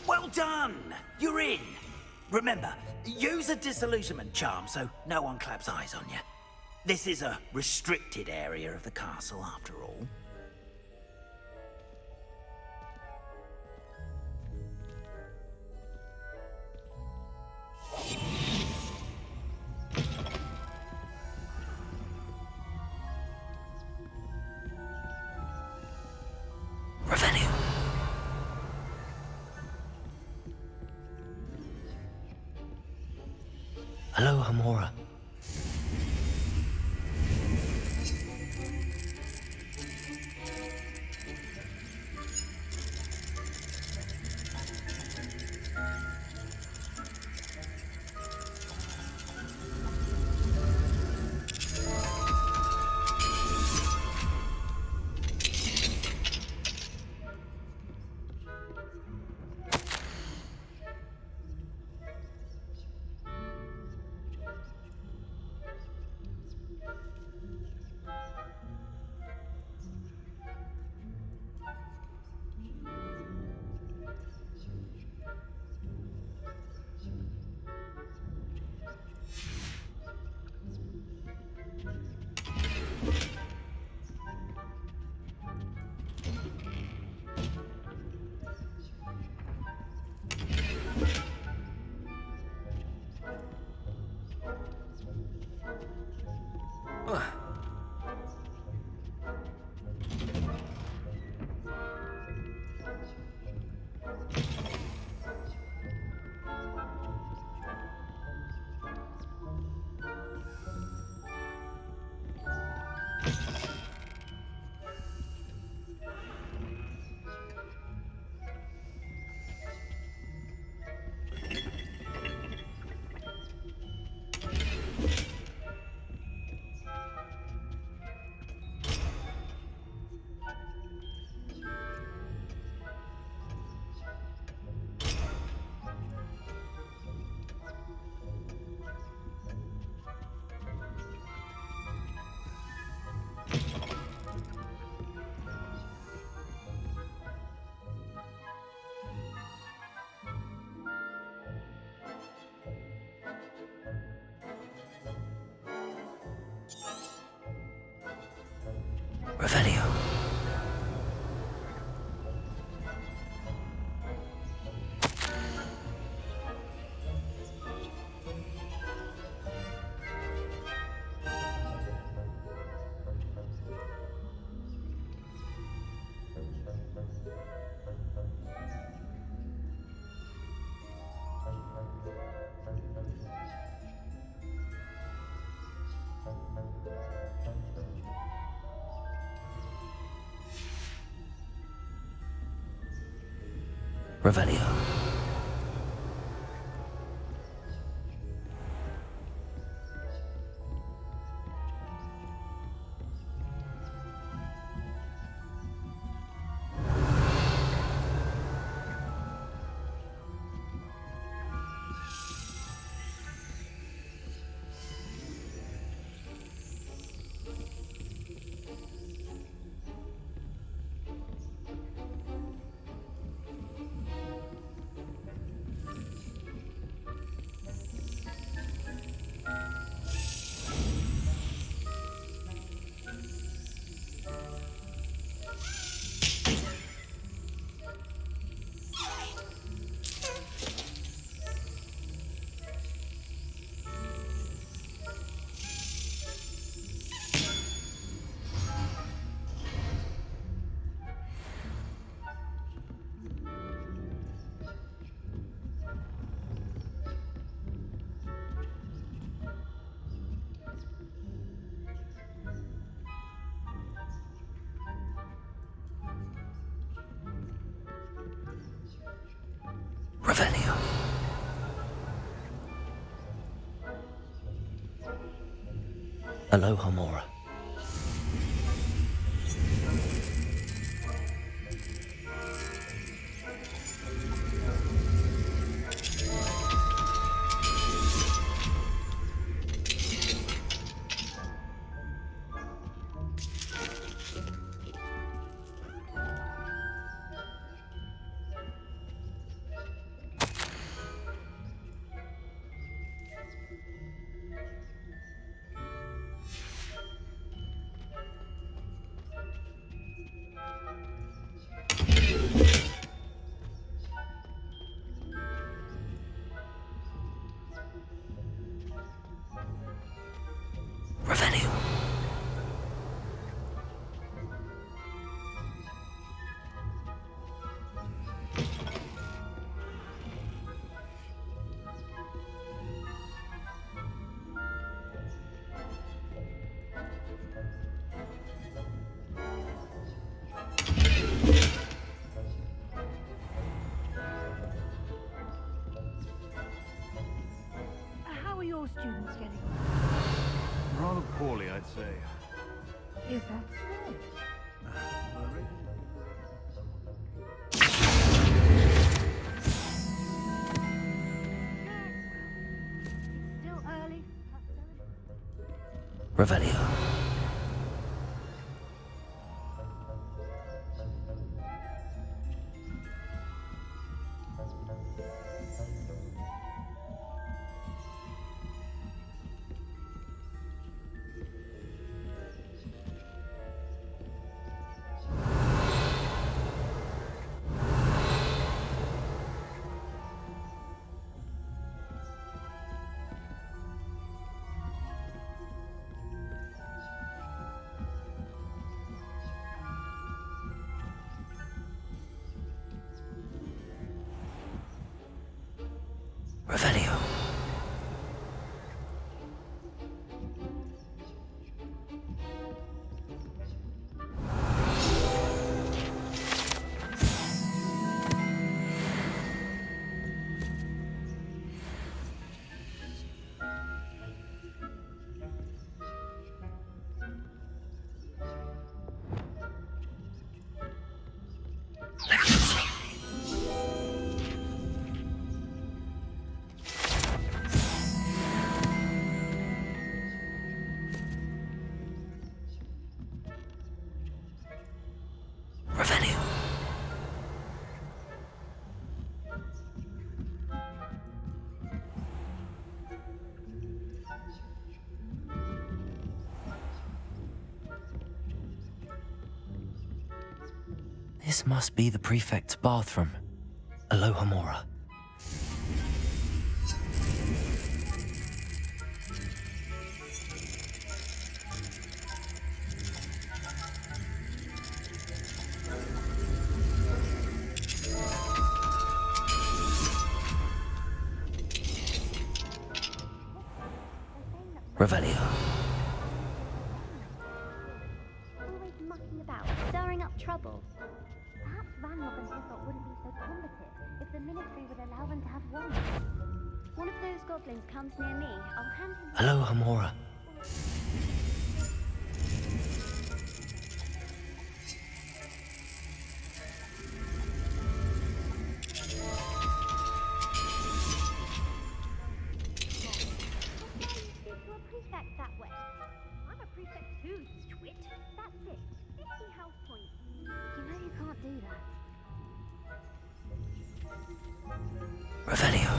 Well done! You're in. Remember, use a disillusionment charm so no one claps eyes on you. This is a restricted area of the castle, after all. Aloha Mora. Revelio. Revelio. Revelio. Aloha Mora. Revelio. How are your students getting on? Rather poorly, I'd say. Is that so? Still early. Revelio. Revelio. Revelio. This must be the prefect's bathroom. Aloha Mora. Revelio. Always mucking about, stirring up trouble. Perhaps Ranrock and Hislop wouldn't be so combative. if the military would allow them to have one. One of those goblins comes near me, I'll hand him... Hello, Hamora. To a prefect that way. I'm a prefect too, you twit. That's it. 50 house points. You know you can't do that. Revelio.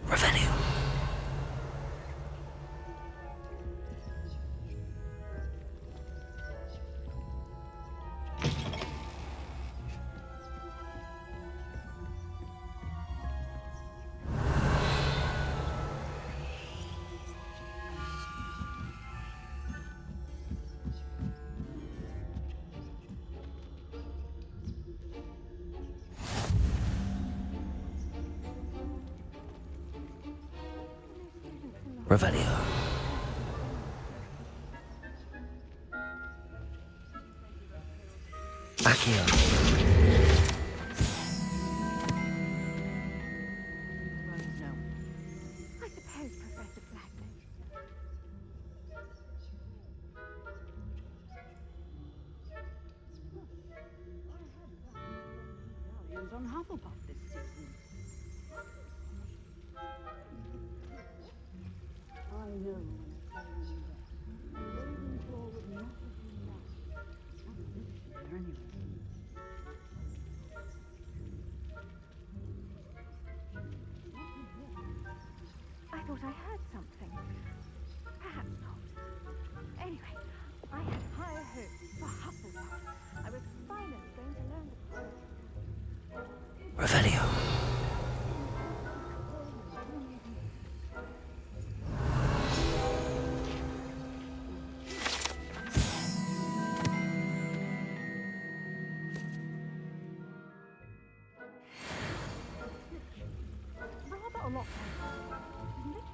Revelio. Revelio. Accio. I suppose, Professor Flagman. On Hufflepuff this season. I know when I tell you that. Ravenclaw would not have been right. Not this year, anyway. I thought I heard something. Perhaps not. Anyway, I had higher hopes for Hufflepuff. I was finally going to learn the quality. Revelio. Rather a lot, isn't it?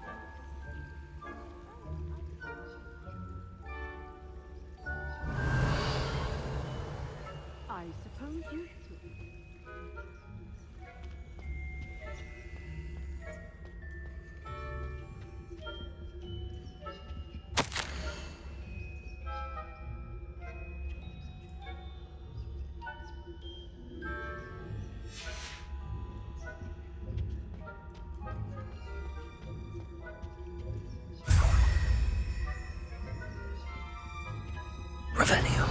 I suppose you should. Revelio.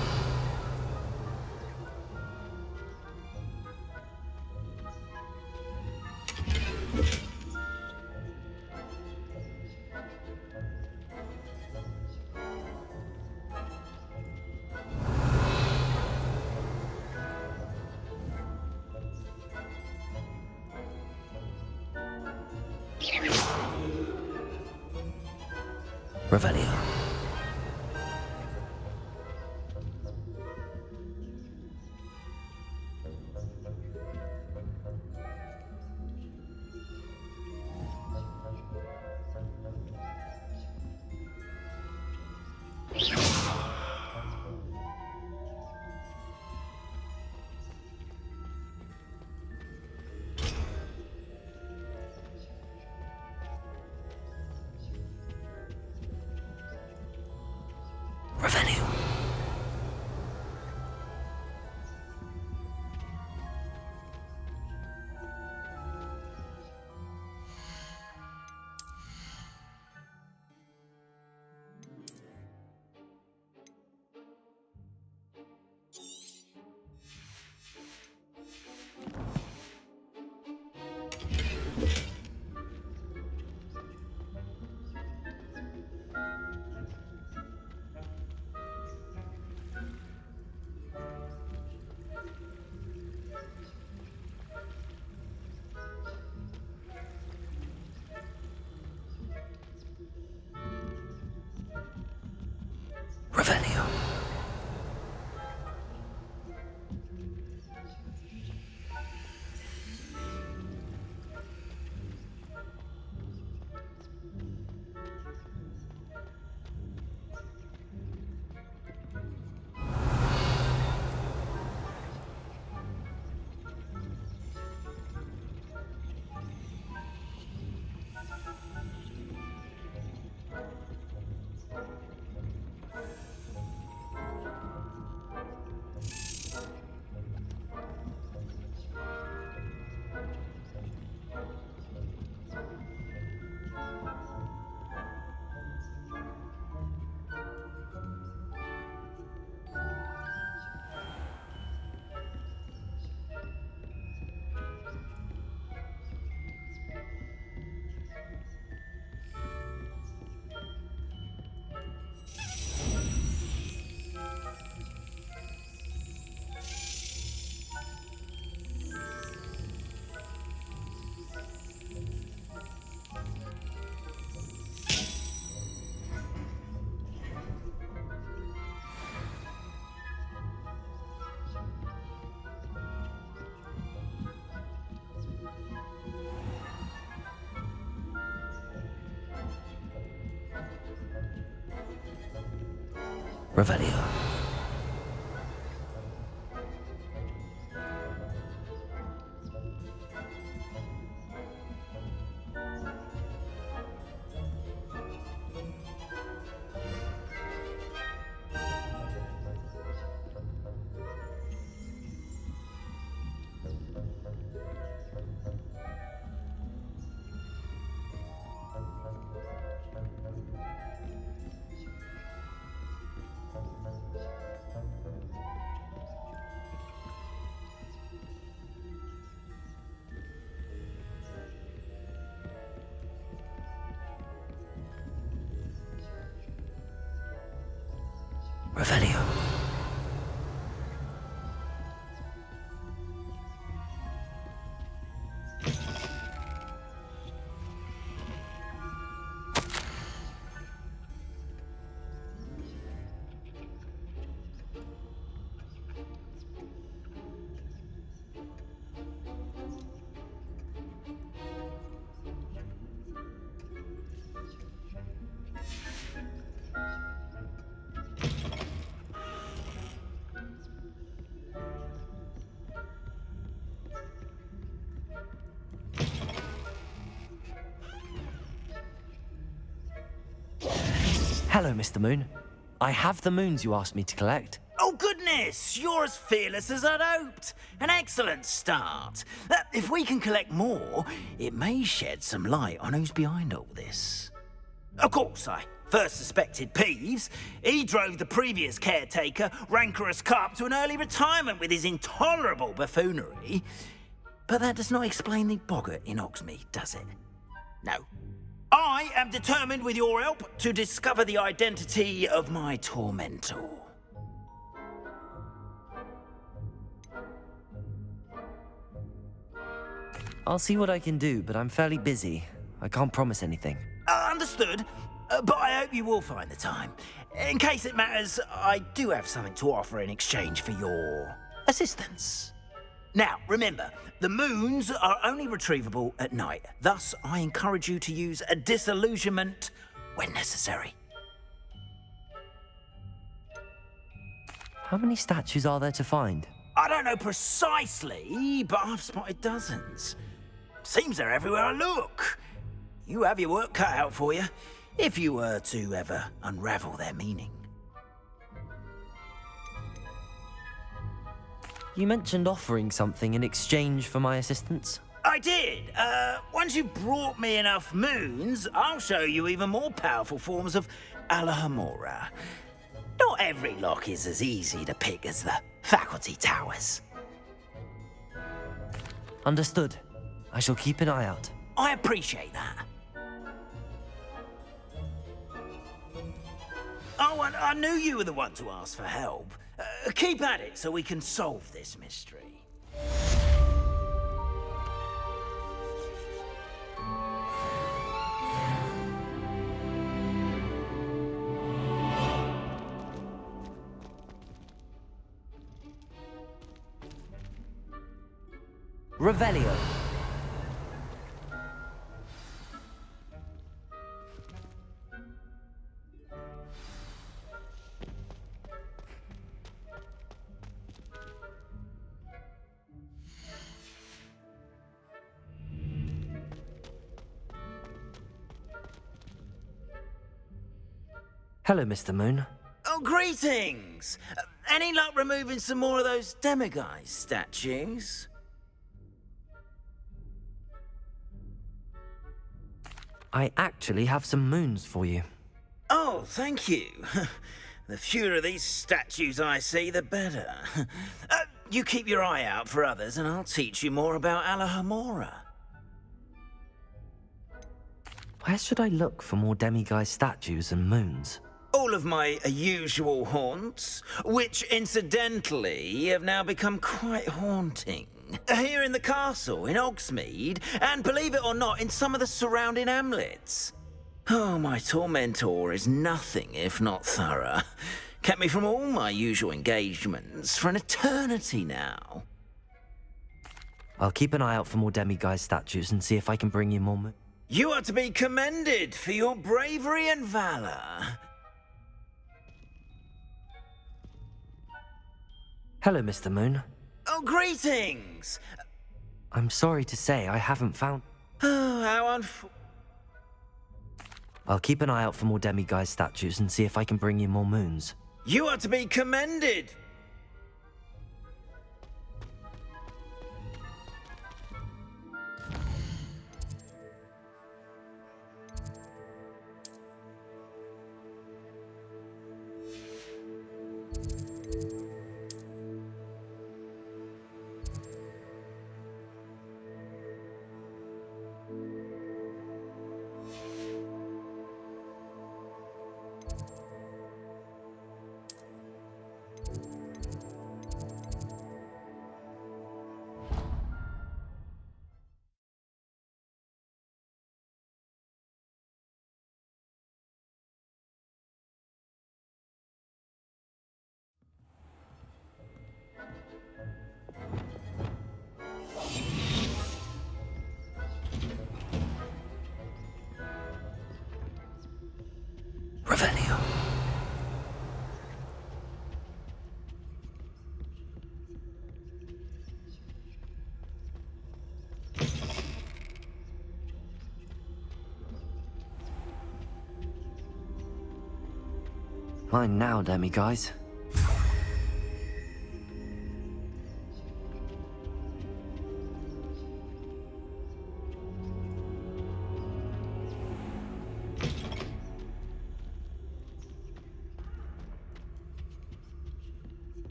Revelio. Revelio. Revelio. Revelio. Hello, Mr. Moon. I have the moons you asked me to collect. Oh, goodness! You're as fearless as I'd hoped. An excellent start. If we can collect more, it may shed some light on who's behind all this. Of course, I first suspected Peeves. He drove the previous caretaker, Rancorous Carp, to an early retirement with his intolerable buffoonery. But that does not explain the boggart in Hogsmeade, does it? No. I am determined, with your help, to discover the identity of my tormentor. I'll see what I can do, but I'm fairly busy. I can't promise anything. Understood. But I hope you will find the time. In case it matters, I do have something to offer in exchange for your assistance. Now, remember, the moons are only retrievable at night. Thus, I encourage you to use a disillusionment when necessary. How many statues are there to find? I don't know precisely, but I've spotted dozens. Seems they're everywhere I look. You have your work cut out for you, if you were to ever unravel their meaning. You mentioned offering something in exchange for my assistance? I did. Once you've brought me enough moons, I'll show you even more powerful forms of Alohomora. Not every lock is as easy to pick as the faculty towers. Understood. I shall keep an eye out. I appreciate that. Oh, and I knew you were the one to ask for help. Keep at it so we can solve this mystery. Revelio. Hello, Mr. Moon. Oh, greetings! Any luck removing some more of those demiguise statues? I actually have some moons for you. Oh, thank you. The fewer of these statues I see, the better. You keep your eye out for others, and I'll teach you more about Alohomora. Where should I look for more demiguise statues and moons? All of my usual haunts, which incidentally have now become quite haunting. Here in the castle, in Hogsmeade, and believe it or not, in some of the surrounding hamlets. Oh, my tormentor is nothing if not thorough. Kept me from all my usual engagements for an eternity now. I'll keep an eye out for more demiguise statues and see if I can bring you more moons. You are to be commended for your bravery and valor. Hello, Mr. Moon. Oh, greetings! I'm sorry to say I haven't found... Oh, how I'll keep an eye out for more demiguise statues and see if I can bring you more moons. You are to be commended! Revelio. Mine now, demiguise.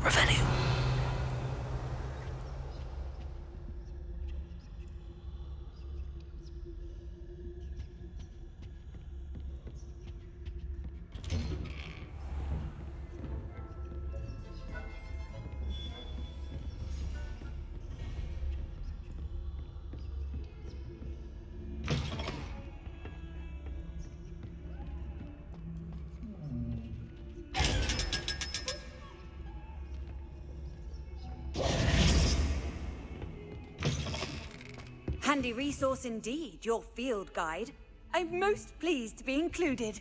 Revelio. Handy resource indeed, your field guide. I'm most pleased to be included.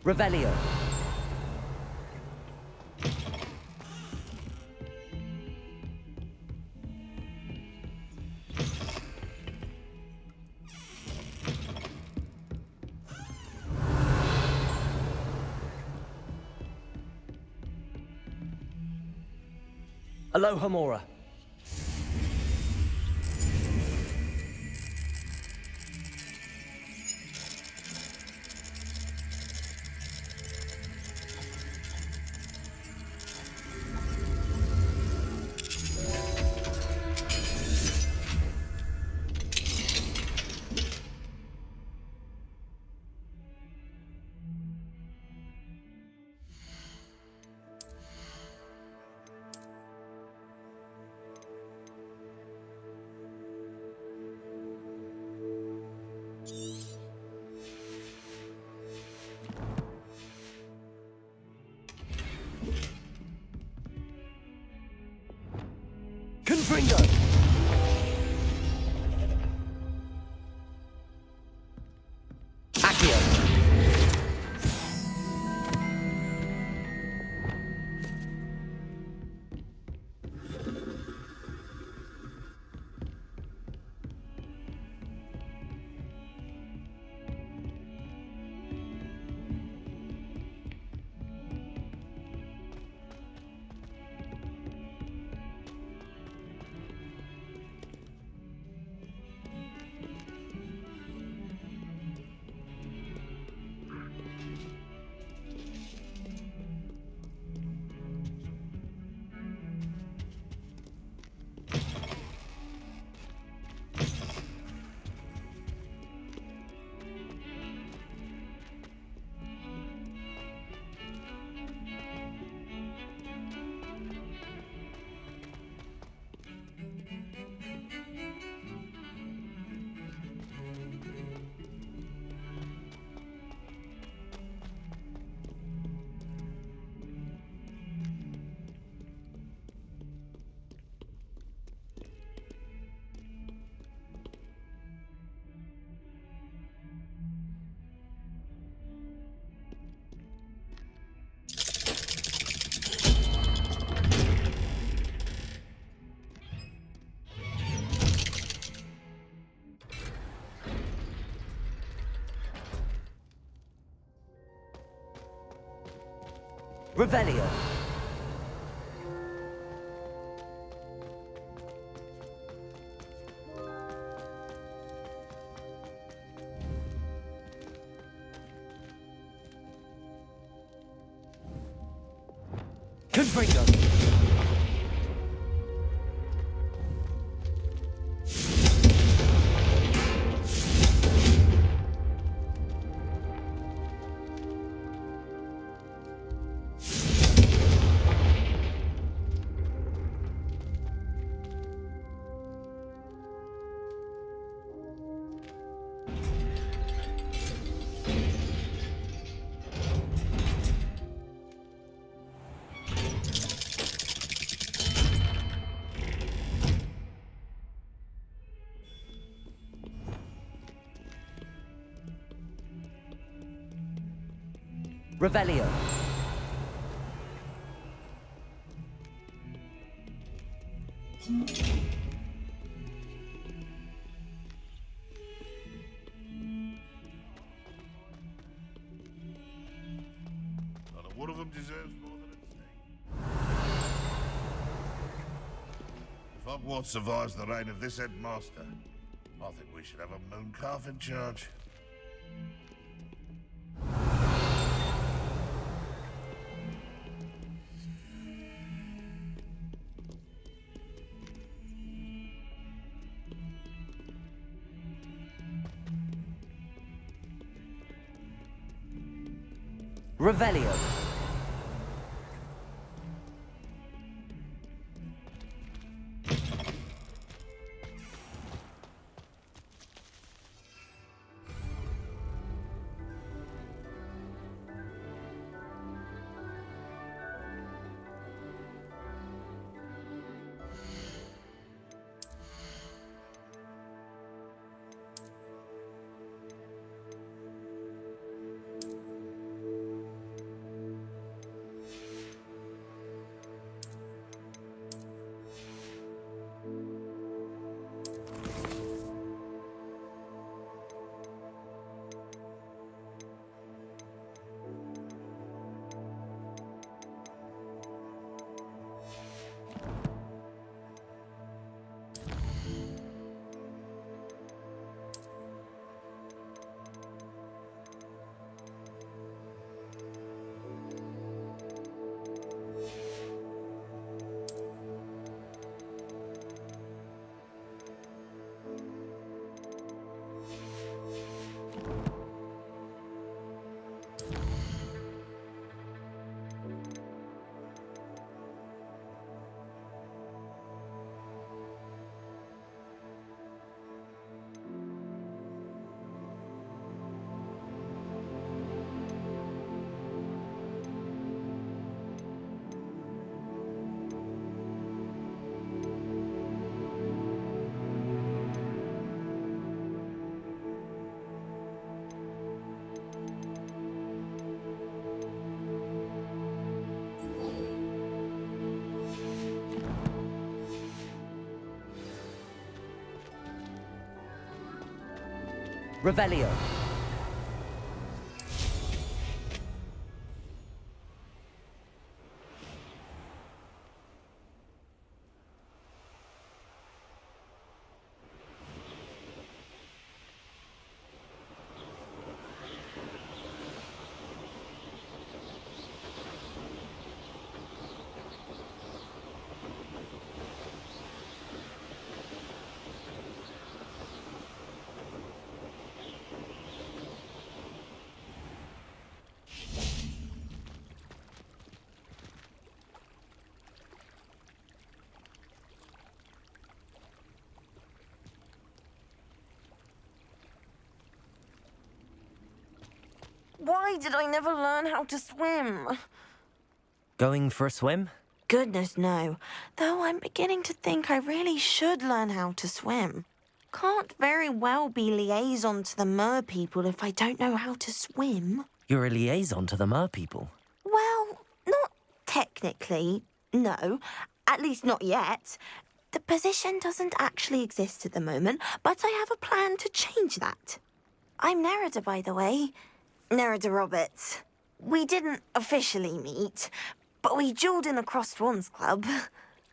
Revelio. Alohomora. Confringo! Accio! Revelio. Confringo. Revelio. Not one of them deserves more than a If Hogwarts survives the reign of this headmaster, I think we should have a moon calf in charge. Revelio. Revelio. Why did I never learn how to swim? Going for a swim? Goodness, no. Though I'm beginning to think I really should learn how to swim. Can't very well be liaison to the mer people if I don't know how to swim. You're a liaison to the mer people. Well, not technically, no. At least not yet. The position doesn't actually exist at the moment, but I have a plan to change that. I'm Nerida, by the way. Nerida Roberts. We didn't officially meet, but we duelled in the Crossed Wands Club.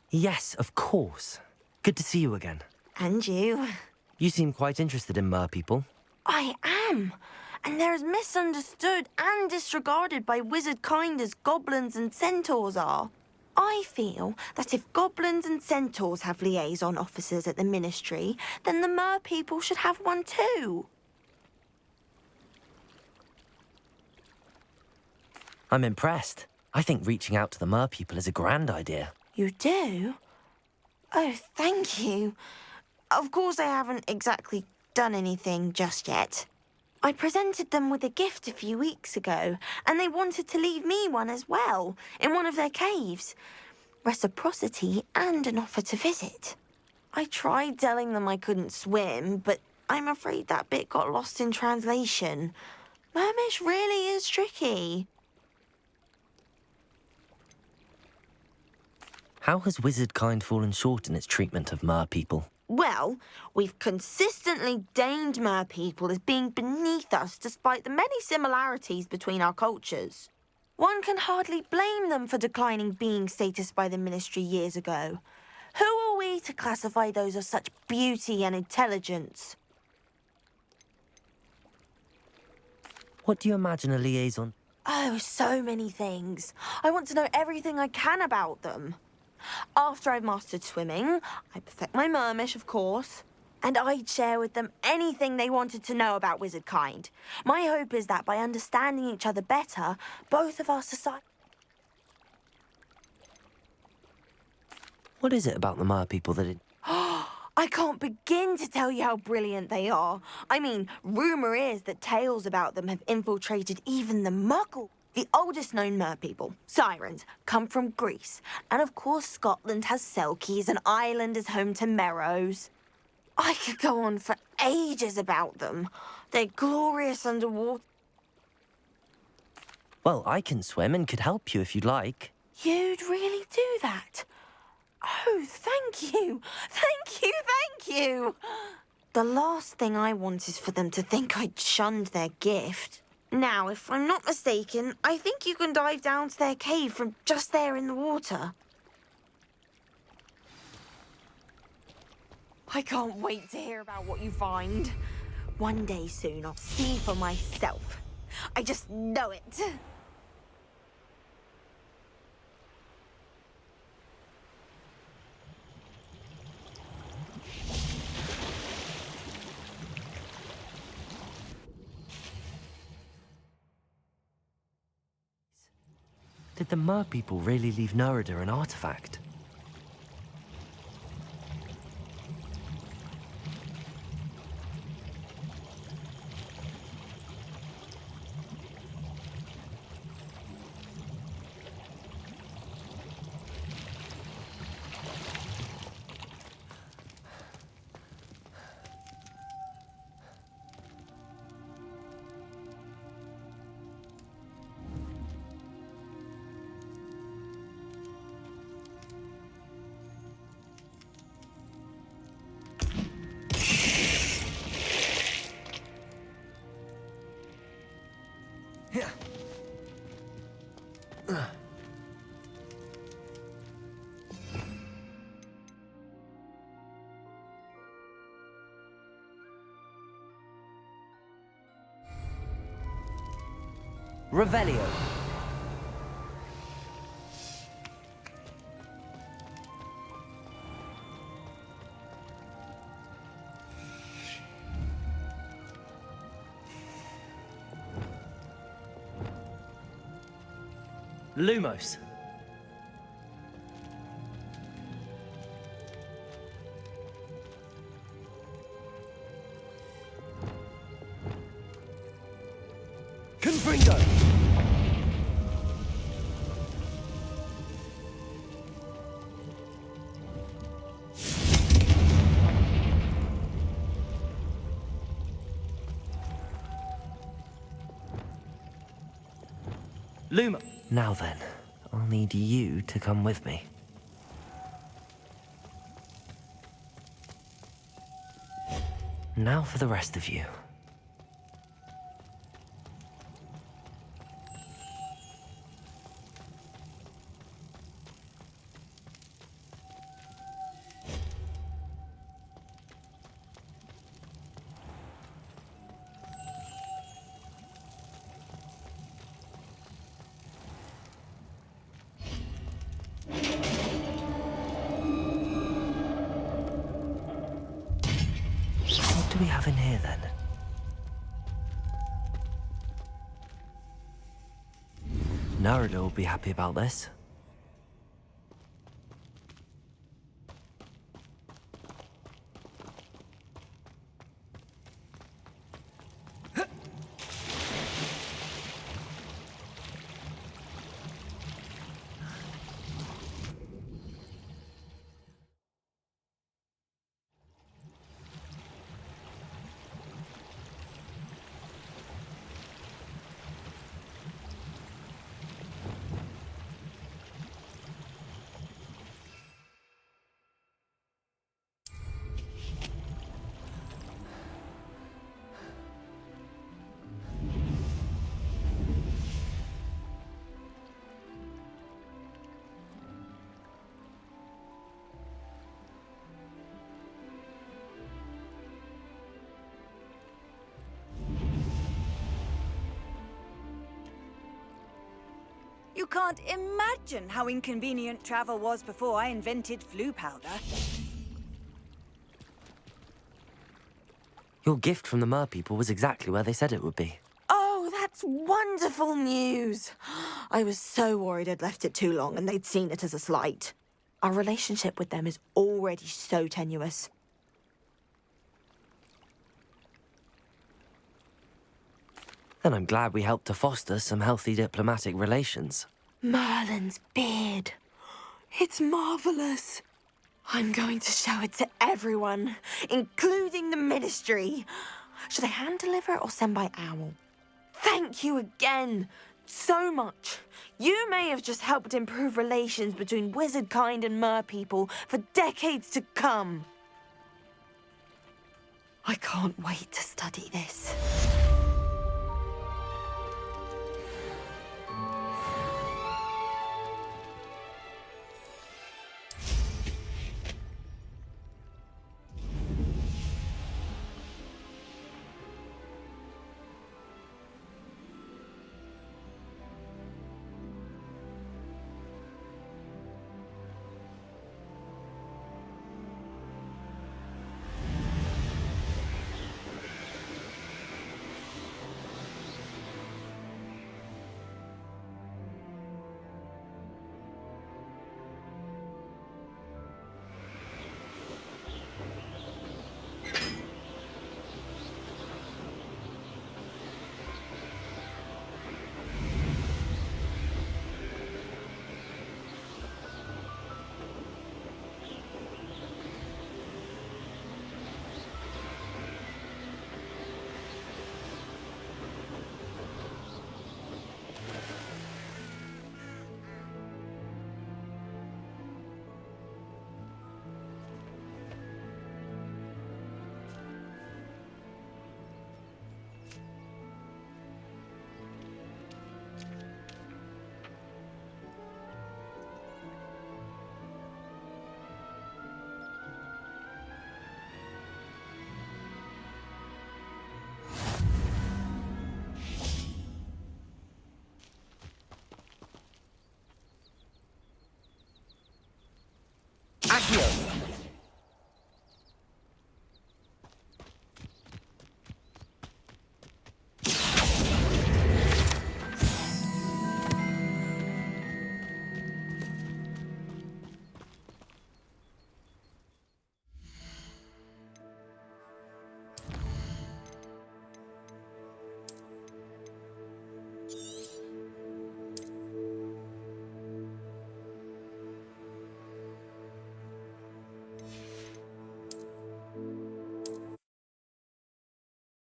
Yes, of course. Good to see you again. And you. You seem quite interested in mer people. I am. And they're as misunderstood and disregarded by wizard kind as goblins and centaurs are. I feel that if goblins and centaurs have liaison officers at the Ministry, then the mer people should have one too. I'm impressed. I think reaching out to the mer people is a grand idea. You do? Oh, thank you. Of course I haven't exactly done anything just yet. I presented them with a gift a few weeks ago, and they wanted to leave me one as well, in one of their caves. Reciprocity and an offer to visit. I tried telling them I couldn't swim, but I'm afraid that bit got lost in translation. Mermish really is tricky. How has wizard kind fallen short in its treatment of mer people? Well, we've consistently deigned mer people as being beneath us despite the many similarities between our cultures. One can hardly blame them for declining being status by the Ministry years ago. Who are we to classify those of such beauty and intelligence? What do you imagine a liaison? Oh, so many things. I want to know everything I can about them. After I've mastered swimming, I perfect my mermish, of course, and I'd share with them anything they wanted to know about wizard kind. My hope is that by understanding each other better, both of our society... What is it about the mer people that it... I can't begin to tell you how brilliant they are. I mean, rumour is that tales about them have infiltrated even the Muggle. The oldest known mer people, sirens, come from Greece. And of course Scotland has Selkies and Ireland is home to Merrows. I could go on for ages about them. They're glorious underwater. Well, I can swim and could help you if you'd like. You'd really do that? Oh, thank you. Thank you, thank you. The last thing I want is for them to think I'd shunned their gift. Now, if I'm not mistaken, I think you can dive down to their cave from just there in the water. I can't wait to hear about what you find. One day soon, I'll see for myself. I just know it. Did the mer people really leave Nerida an artifact? Revelio. Lumos. Confringo. Luma. Now then, I'll need you to come with me. Now for the rest of you. What do we have in here then? Narada will be happy about this. You can't imagine how inconvenient travel was before I invented flu powder. Your gift from the Mer people was exactly where they said it would be. Oh, that's wonderful news. I was so worried I'd left it too long and they'd seen it as a slight. Our relationship with them is already so tenuous. Then I'm glad we helped to foster some healthy diplomatic relations. Merlin's beard. It's marvellous. I'm going to show it to everyone, including the Ministry. Should I hand deliver it or send by owl? Thank you again so much. You may have just helped improve relations between wizard kind and mer people for decades to come. I can't wait to study this.